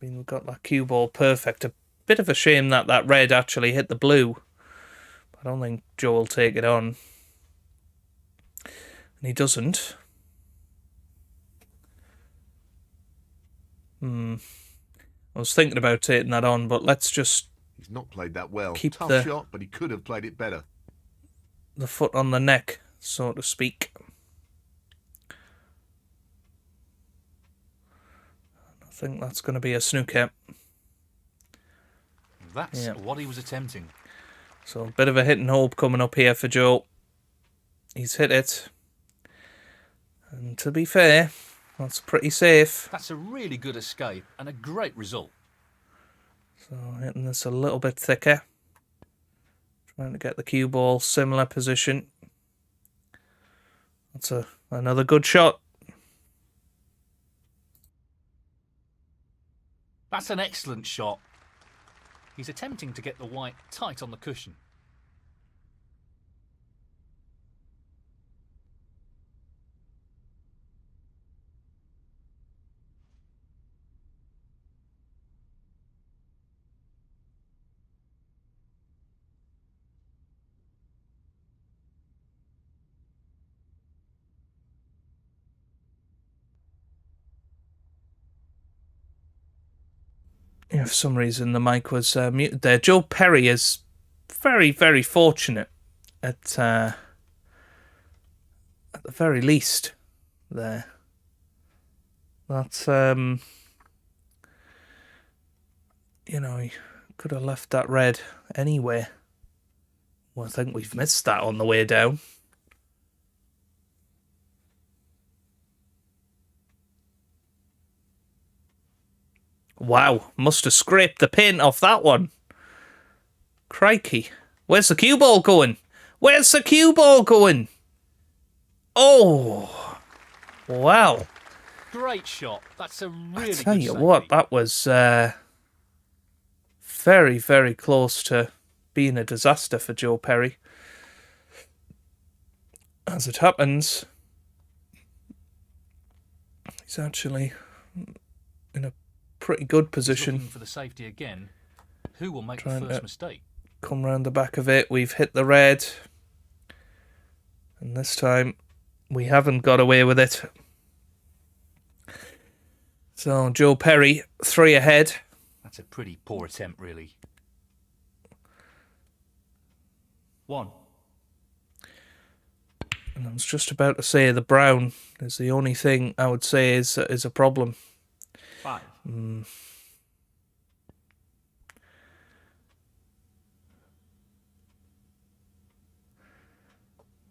We've got that cue ball perfect. A bit of a shame that that red actually hit the blue. I don't think Joe will take it on. And he doesn't. I was thinking about taking that on, but let's just He's not played that well. Keep Tough the- shot, but he could have played it better. the foot on the neck, so to speak. I think that's going to be a snooker. That's Yeah. what he was attempting. So a bit of a hit and hope coming up here for Joe. He's hit it. And to be fair, that's pretty safe. That's a really good escape and a great result. So hitting this a little bit thicker. Trying to get the cue ball similar position. That's another good shot. That's an excellent shot. He's attempting to get the white tight on the cushion. Yeah, for some reason the mic was muted there. Joe Perry is very, very fortunate at the very least there. That's you know, he could have left that red anywhere. Well, I think we've missed that on the way down. Wow, must have scraped the paint off that one. Crikey. Where's the cue ball going? Where's the cue ball going? Oh, wow. Great shot. That's a really I tell good you safety. what, that was very, very close to being a disaster for Joe Perry. As it happens, he's actually in a pretty good He's position. looking for the safety again. Who will make Trying the first to- mistake? come round the back of it. We've hit the red. And this time, we haven't got away with it. So, Joe Perry, 3 ahead. That's a pretty poor attempt, really. 1. And I was just about to say the brown is the only thing I would say is a problem. 5.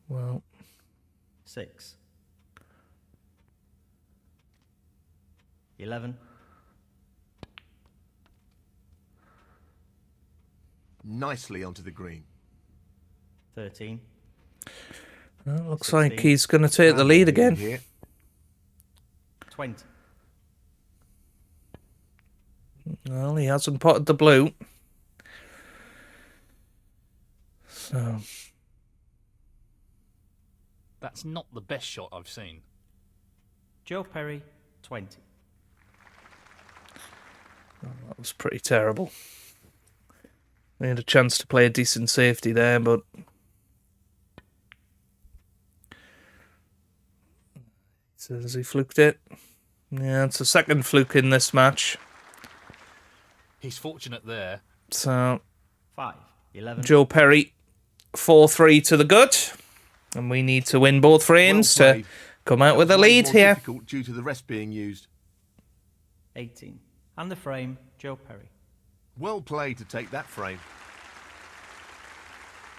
Well, 6. 11. Nicely onto the green. 13. well, looks 16. like he's going to take the lead again. Here. 20. Well, he hasn't potted the blue. So, That's not the best shot I've seen. Joe Perry, 20. that was pretty terrible. We had a chance to play a decent safety there, but... So has he fluked it? Yeah, it's the second fluke in this match. He's fortunate there. So, 5. 11. Joe Perry, 4-3 to the good. And we need to win both frames Well to played. come out That with a was made lead more here. difficult due to the rest being used. 18. And the frame, Joe Perry. Well played to take that frame.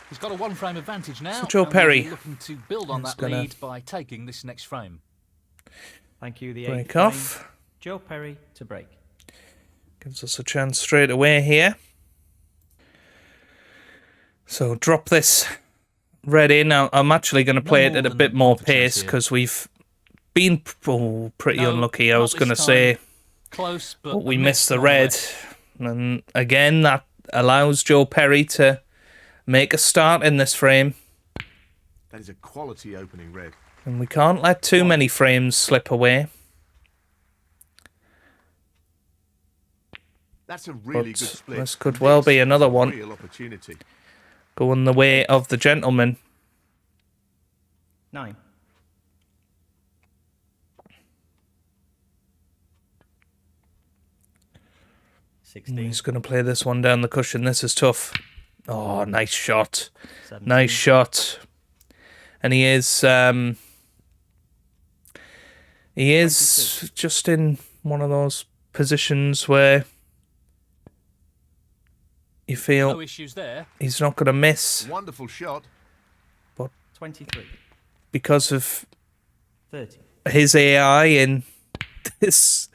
He's got a 1-frame advantage now. So Joe and we'll Perry be looking to build on is that gonna lead by taking this next frame. Thank you, the Break 8th frame. off. Joe Perry to break. Gives us a chance straight away here. So drop this red in. Now, I'm actually going to play it more at a than bit more half a chance pace here. because we've been pretty No, unlucky. I not was this going to time. say, Close, but but we a missed the miss red. nonetheless. And again, that allows Joe Perry to make a start in this frame. That is a quality opening red. And we can't let too many frames slip away. That's a really But good split. this could well be another is a one. Real opportunity. Going the way of the gentleman. 9. 16. He's going to play this one down the cushion. This is tough. Oh, nice shot. 17. Nice shot. And he is 22. just in one of those positions where you No feel issues there. he's not going to miss Wonderful shot. 23. because of 30. his AI in this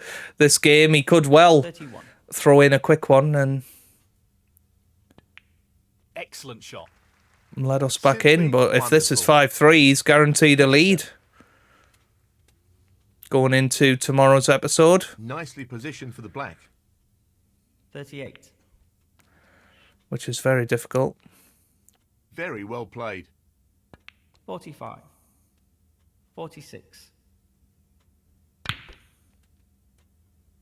game. He could well 31. throw in a quick one and Excellent shot. let us back Simply in. But if this is wonderful. 5-3, he's guaranteed a lead going into tomorrow's episode, Nicely positioned for the black. 38. which is very difficult. Very well played. 45. 46.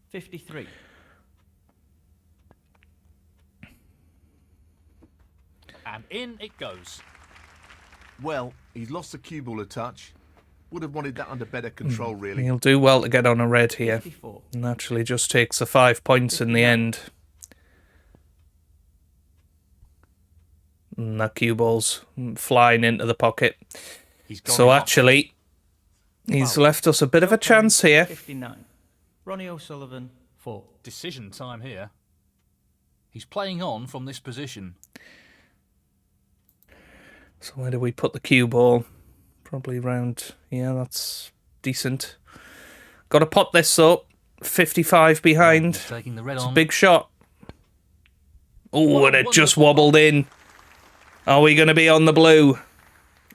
53. And in it goes. Well, he's lost the cue ball a touch. Would have wanted that under better control, really. He'll do well to get on a red here. 54. And actually just takes the 5 points in the end. And that cue ball's flying into the pocket. He's gone So off. actually, he's Wow. left us a bit of a chance here. 59. Ronnie O'Sullivan, 4. Decision time here. He's playing on from this position. So where do we put the cue ball? Probably round, yeah, that's decent. Got to pop this up. 55 behind. He's taking the red It's a on. big shot. Oh, What and a it just wonderful wobbled in. Are we going to be on the blue?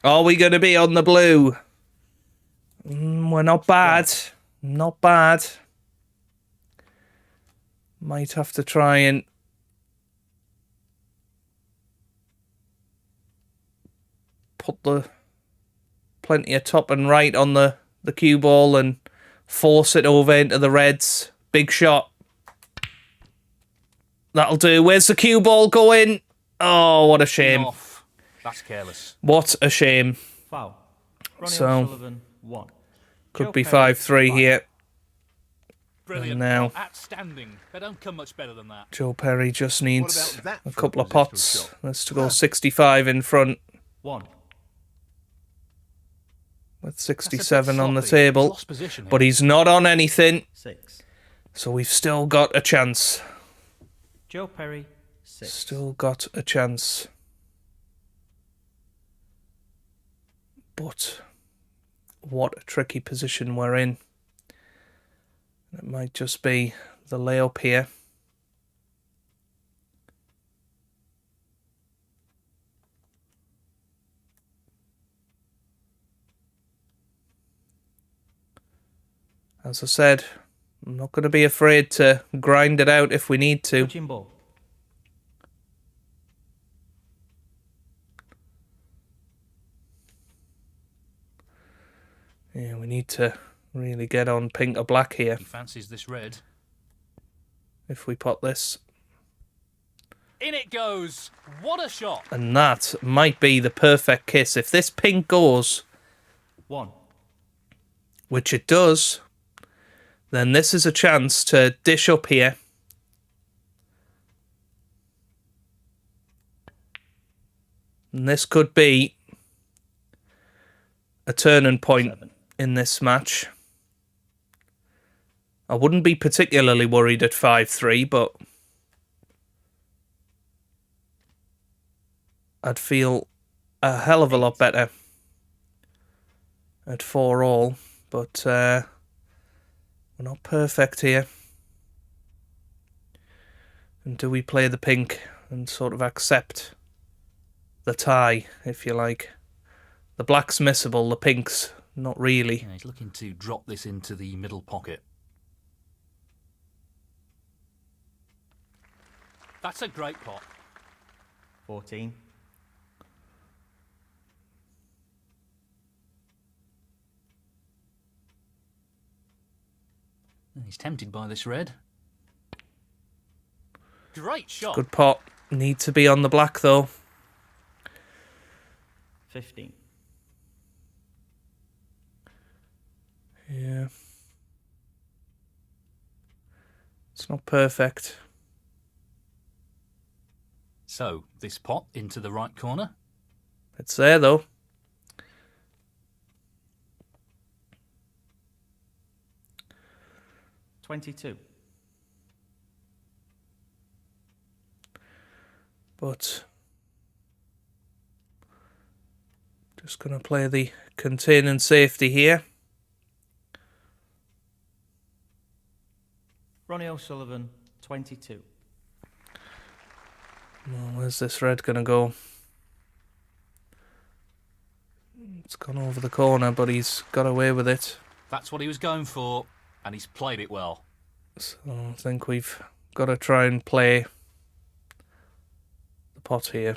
Are we going to be on the blue? We're not bad. Not bad. Might have to try and put the plenty of top and right on the cue ball and force it over into the reds. Big shot. That'll do. Where's the cue ball going? Oh, what a shame. Off. That's careless. What a shame. Foul. Ronnie So, O'Sullivan, 1. Could Joe be Perry, 5-3 here. Brilliant. And now, Outstanding. They don't come much better than that. Joe Perry just needs about that a for a couple of positional pots. shot? That's to go 65 in front 1. with 67 on the He's table. lost position here. But he's not on anything, 6. so we've still got a chance. Joe Perry, 6. Still got a chance. But what a tricky position we're in. It might just be the layup here. As I said, I'm not going to be afraid to grind it out if we need to. Touching ball. Yeah, we need to really get on pink or black here He fancies this red. if we pot this. In it goes. What a shot. And that might be the perfect kiss. If this pink goes, 1. which it does, then this is a chance to dish up here. And this could be a turning point 7. in this match. I wouldn't be particularly worried at 5-3, but I'd feel a hell of a lot better at 4-all. But we're not perfect here. And do we play the pink and sort of accept the tie, if you like? The black's missable, the pink's not really. Yeah, he's looking to drop this into the middle pocket. That's a great pot. 14. He's tempted by this red. Great shot. Good pot. Need to be on the black, though. 15. Yeah. It's not perfect. So, this pot into the right corner. It's there, though. $22. But just going to play the containing safety here. Ronnie O'Sullivan, 22. Well, where's this red going to go? It's gone over the corner, but he's got away with it. That's what he was going for, and he's played it well. So I think we've got to try and play the pot here.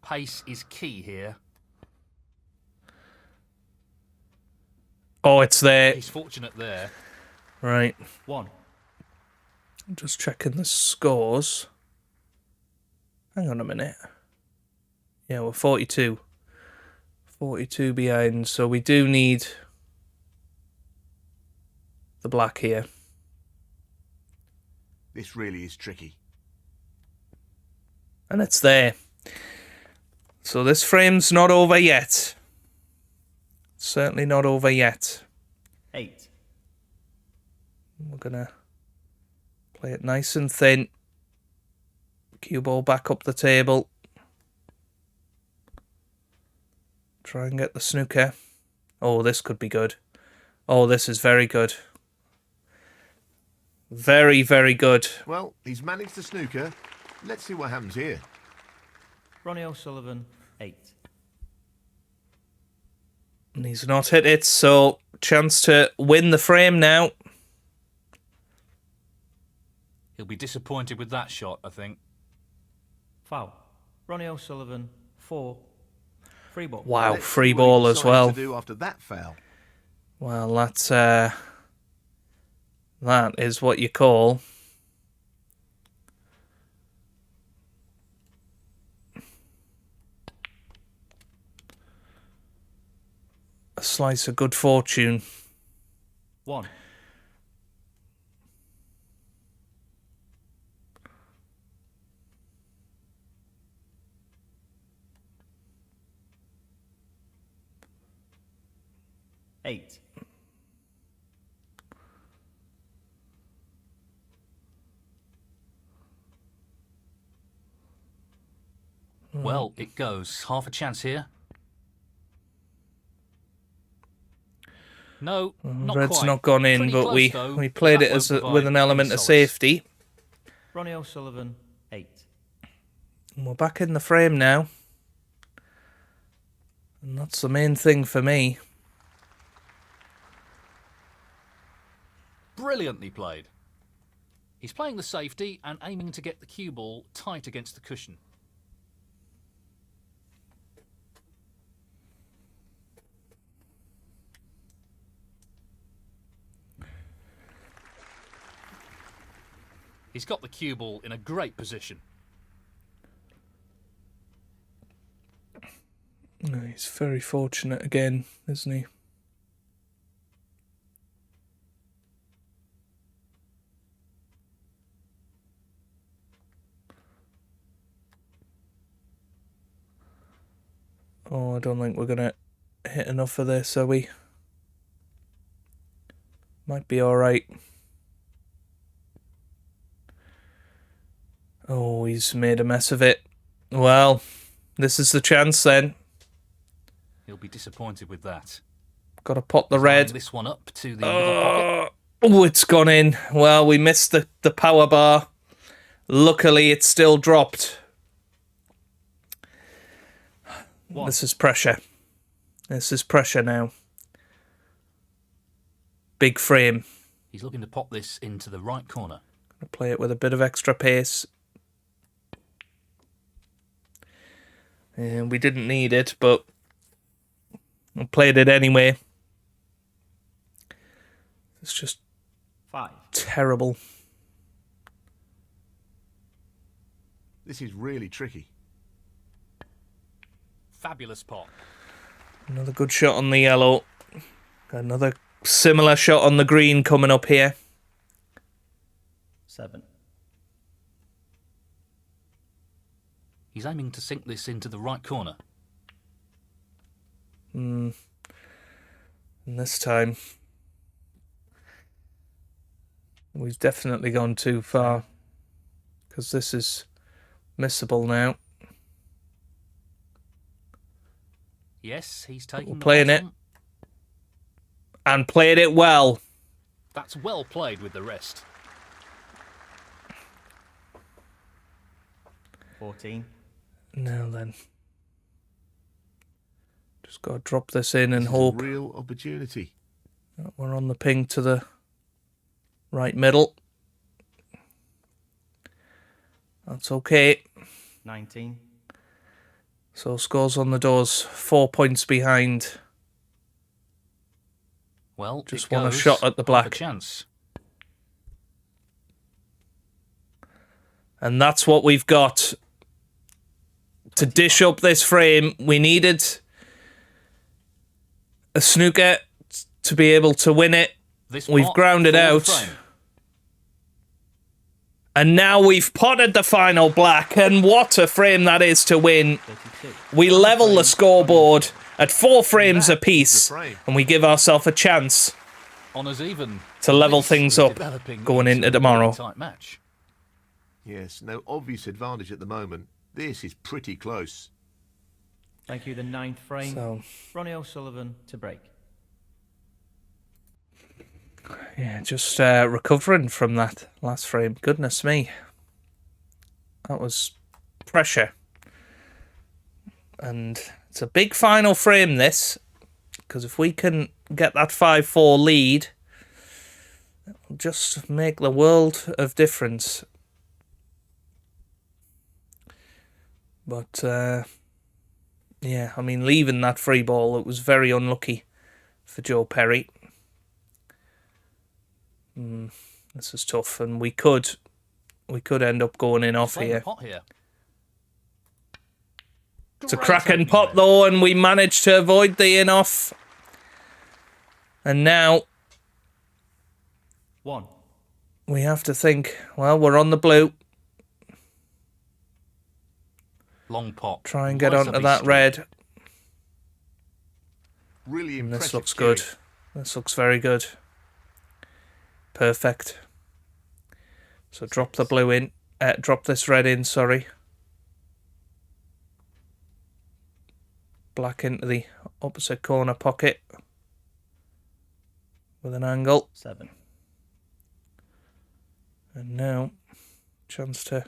Pace is key here. Oh, it's there. He's fortunate there. Right. 1. I'm just checking the scores. Hang on a minute. Yeah, we're 42. 42 behind, so we do need the black here. This really is tricky. And it's there. So this frame's not over yet. Certainly not over yet. 8. We're going to play it nice and thin. Cue ball back up the table. Try and get the snooker. Oh, this could be good. Oh, this is very good. Very, very good. Well, he's managed the snooker. Let's see what happens here. Ronnie O'Sullivan, 8. And he's not hit it, so chance to win the frame now. He'll be disappointed with that shot, I think. Foul. Ronnie O'Sullivan, 4. Free ball. Wow, Let's free see what he ball as decides well. to do after that foul. Well, that is what you call a slice of good fortune. 1. Eight. Well, it goes. Half a chance here. No, not Red's quite. not gone in, Pretty but close, though, we but played that it as won't with an provide element any of solace. safety. Ronnie O'Sullivan, 8. And we're back in the frame now. And that's the main thing for me. Brilliantly played. He's playing the safety and aiming to get the cue ball tight against the cushion. He's got the cue ball in a great position. He's very fortunate again, isn't he? Oh, I don't think we're going to hit enough of this, are we? Might be alright. Oh, he's made a mess of it. Well, this is the chance then. He'll be disappointed with that. Got to pot the He's lining red. this one up to the middle pocket. Oh, it's gone in. Well, we missed the power bar. Luckily, it's still dropped. 1. This is pressure. This is pressure now. Big frame. He's looking to pop this into the right corner. Gonna play it with a bit of extra pace. And we didn't need it, but I played it anyway. It's just 5. terrible. This is really tricky. Fabulous pop. Another good shot on the yellow. Got another similar shot on the green coming up here. 7. He's aiming to sink this into the right corner. And this time, we've definitely gone too far. Because this is missable now. Yes, he's taking the Playing it. bottom. And played it well. That's well played with the rest. 14. Now then. Just got to drop this in and This is a hope real opportunity. that we're on the ping to the right middle. That's okay. 19. So scores on the doors. 4 points behind. Well, Just it want a goes. shot at the Half a black. chance. And that's what we've got. To dish up this frame, we needed a snooker to be able to win it. This We've pot grounded for the out. frame. And now we've potted the final black. And what a frame that is to win. 32. We level the scoreboard at 4 frames That is apiece. the frame. And we give ourselves a chance Honours even. to level This things is up developing going into a tomorrow. really tight match. Yes, no obvious advantage at the moment. This is pretty close. Thank you, the 9th frame. So, Ronnie O'Sullivan to break. yeah, just recovering from that last frame. Goodness me. That was pressure. And it's a big final frame, this. Because if we can get that 5-4 lead, it'll just make the world of difference. But, yeah, I mean, leaving that free ball, it was very unlucky for Joe Perry. This is tough, and we could end up going in off Playing the here. pot here. It's a Great cracking opening pot, there. though, and we managed to avoid the in-off. And now 1. we have to think, well, we're on the blue. Long pot. Try and get Nice onto up that his red. Really And impressive. this looks cueing. good. This looks very good. Perfect. So drop the blue in. Drop this red in, sorry. Black into the opposite corner pocket. With an angle. 7. And now, chance to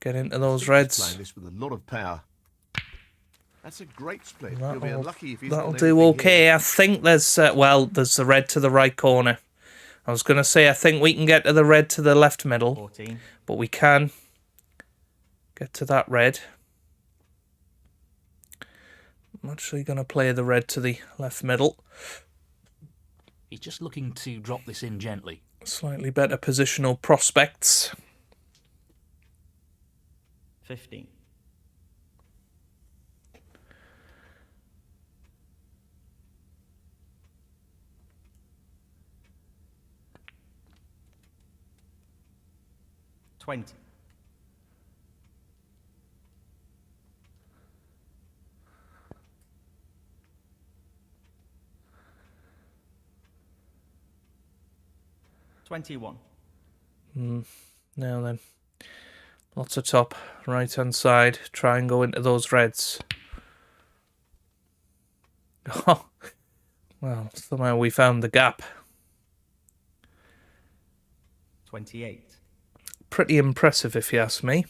get into those He's reds. playing this with a lot of power. That's a great split. He'll be unlucky if he's That'll not do anything okay. here. I think there's, there's the red to the right corner. I was going to say, I think we can get to the red to the left middle. 14. But we can get to that red. I'm actually going to play the red to the left middle. He's just looking to drop this in gently. Slightly better positional prospects. 15. $20. $21. Now then. Lots of top, right hand side. Try and go into those reds. Oh, well, somehow we found the gap. 28. Pretty impressive if you ask me,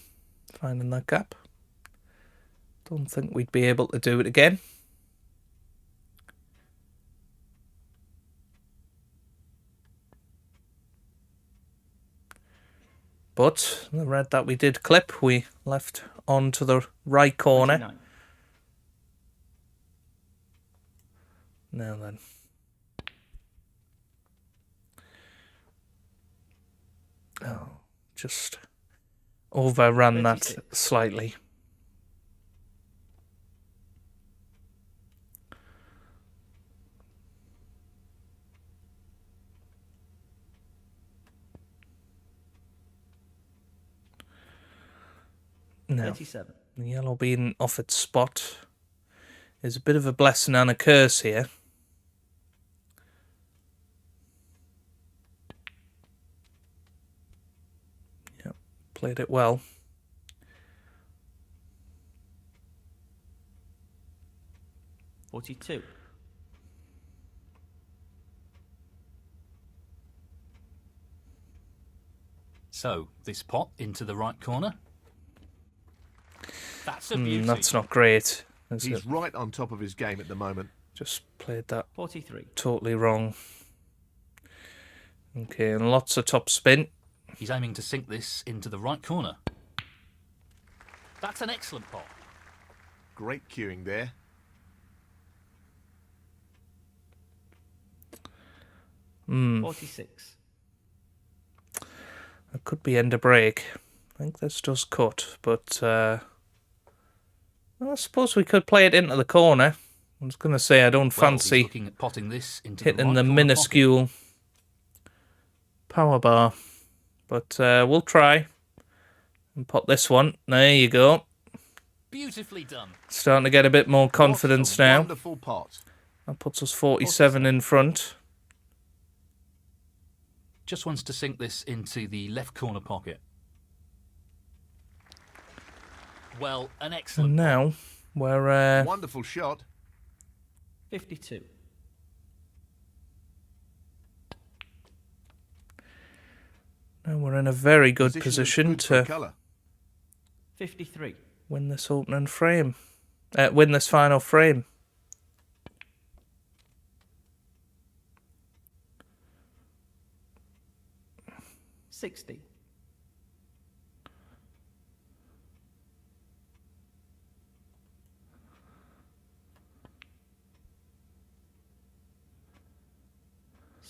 finding that gap. Don't think we'd be able to do it again. But the red that we did clip, we left on to the right corner. 29. Now then. Oh, just overran that 36. slightly. Now, 37. the yellow being off its spot is a bit of a blessing and a curse here. Yep, played it well. $42. So, this pot into the right corner. That's a beauty. That's not great, is He's it? right on top of his game at the moment. Just played that 43. totally wrong. Okay, and lots of top spin. He's aiming to sink this into the right corner. That's an excellent pot. Great cueing there. Hmm. 46. It could be end of break. I think this does cut, but well, I suppose we could play it into the corner. I was going to say I don't Well, fancy he's looking at potting this into hitting the, the right corner minuscule power bar, but we'll try and pot this one. There you go. pocket. Beautifully done. Starting to get a bit more confidence What a now. Wonderful pot. That puts us 47 in front. Just wants to sink this into the left corner pocket. Well, an excellent And now we're Wonderful shot. 52. in a very good Position position looks good for to colour. 53. win this opening frame. Win this final frame. $60.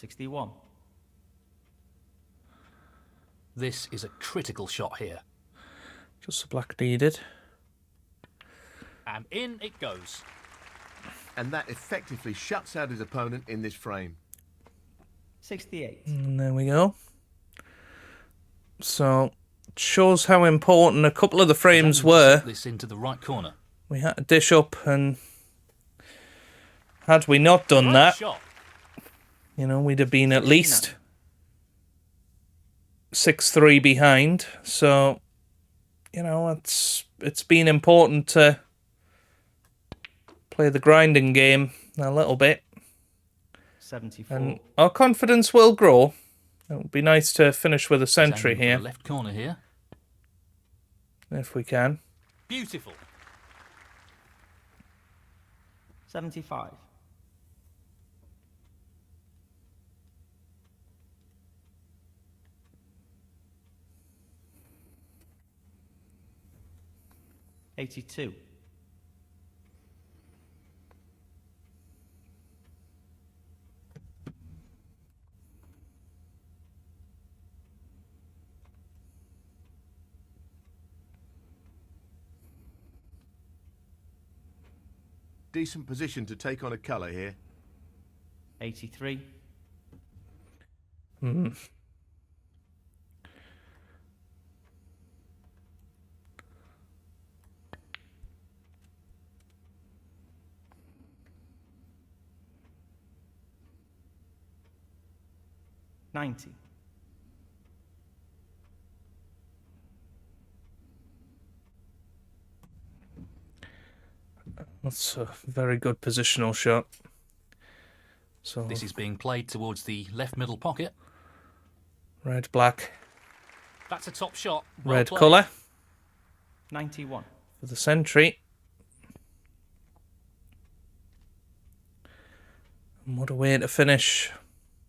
61. This is a critical shot here. Just the black needed. And in it goes. And that effectively shuts out his opponent in this frame. 68. And there we go. So, it shows how important a couple of the frames were. This into the right corner. We had to dish up, and had we not done Right that, shot. you know, we'd have been at least 6-3 behind. So, you know, it's been important to play the grinding game a little bit. 74. And our confidence will grow. It would be nice to finish with a century Aiming for here, the left corner here. if we can. Beautiful. 75. $82. Decent position to take on a colour here. 83. Mm. $90. That's a very good positional shot. So This is being played towards the left middle pocket. red, black, That's a top shot. Well red played. colour 91. for the century. And what a way to finish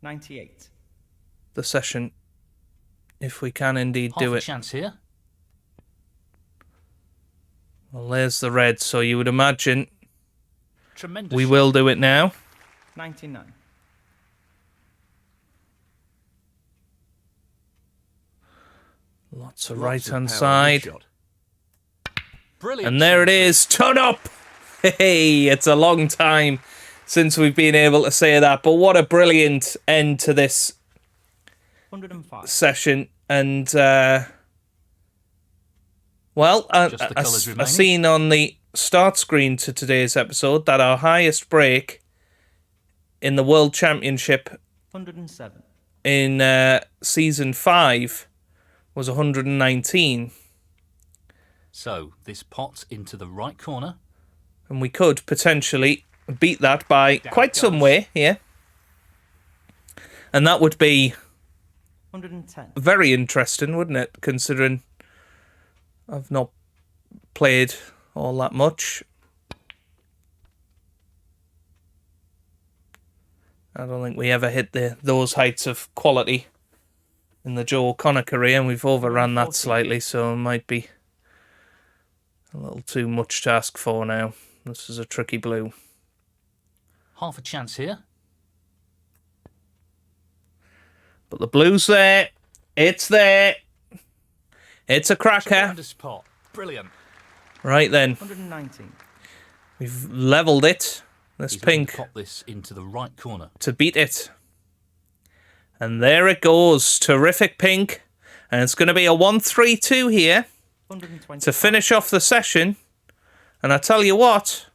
98. the session, if we can indeed Half do a it. chance here. Well, there's the red, so you would imagine Tremendous we shot. will do it now. 99. Lots of Lots right-hand of power in side. this shot. Brilliant. And there it is, turn up! Hey, it's a long time since we've been able to say that, but what a brilliant end to this 105. session. And, well, Just the I colours remaining. seen on the start screen to today's episode that our highest break in the World Championship 107. in Season 5 was 119. So this pot into the right corner. And we could potentially beat that by Down quite it some goes. way, yeah. And that would be 110. very interesting, wouldn't it? Considering I've not played all that much. I don't think we ever hit those heights of quality in the Joe O'Connor career, and we've overrun that 140. slightly, so it might be a little too much to ask for now. This is a tricky blue. Half a chance here. But the blue's there. It's there. It's a cracker. Tremendous pot. Brilliant. Right then, 119. we've levelled it. This He's looking pink to pop this into the right corner. to beat it. And there it goes. Terrific pink. And it's going to be a 1-3-2 here 120. to finish off the session. And I tell you what,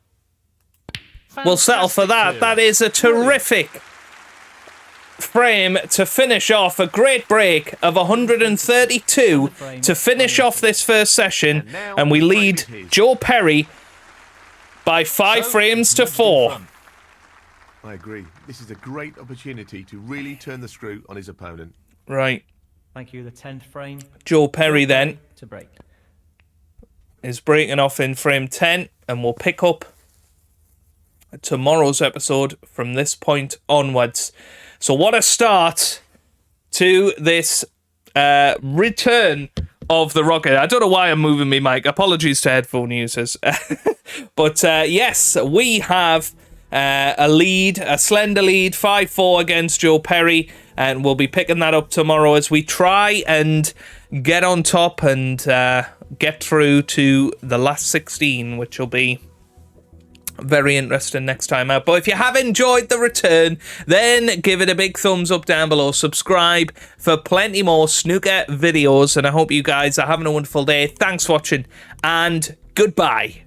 we'll settle for that. Fantastic That is a terrific frame to finish off a great break of 132 to finish off this first session. And we lead Joe Perry by 5 So, frames to moves in 4. front. I agree. This is a great opportunity to really turn the screw on his opponent. Right. Thank you. The 10th frame. Joe Perry then To break. is breaking off in frame 10, and we'll pick up tomorrow's episode from this point onwards. So what a start to this return of the rocket. I don't know why I'm moving me mic. Apologies to headphone users. But yes, we have a slender lead, 5-4 against Joe Perry, and we'll be picking that up tomorrow as we try and get on top and get through to the last 16, which will be very interesting next time out. But if you have enjoyed the return, then give it a big thumbs up down below. Subscribe for plenty more snooker videos, and I hope you guys are having a wonderful day. Thanks for watching, and goodbye.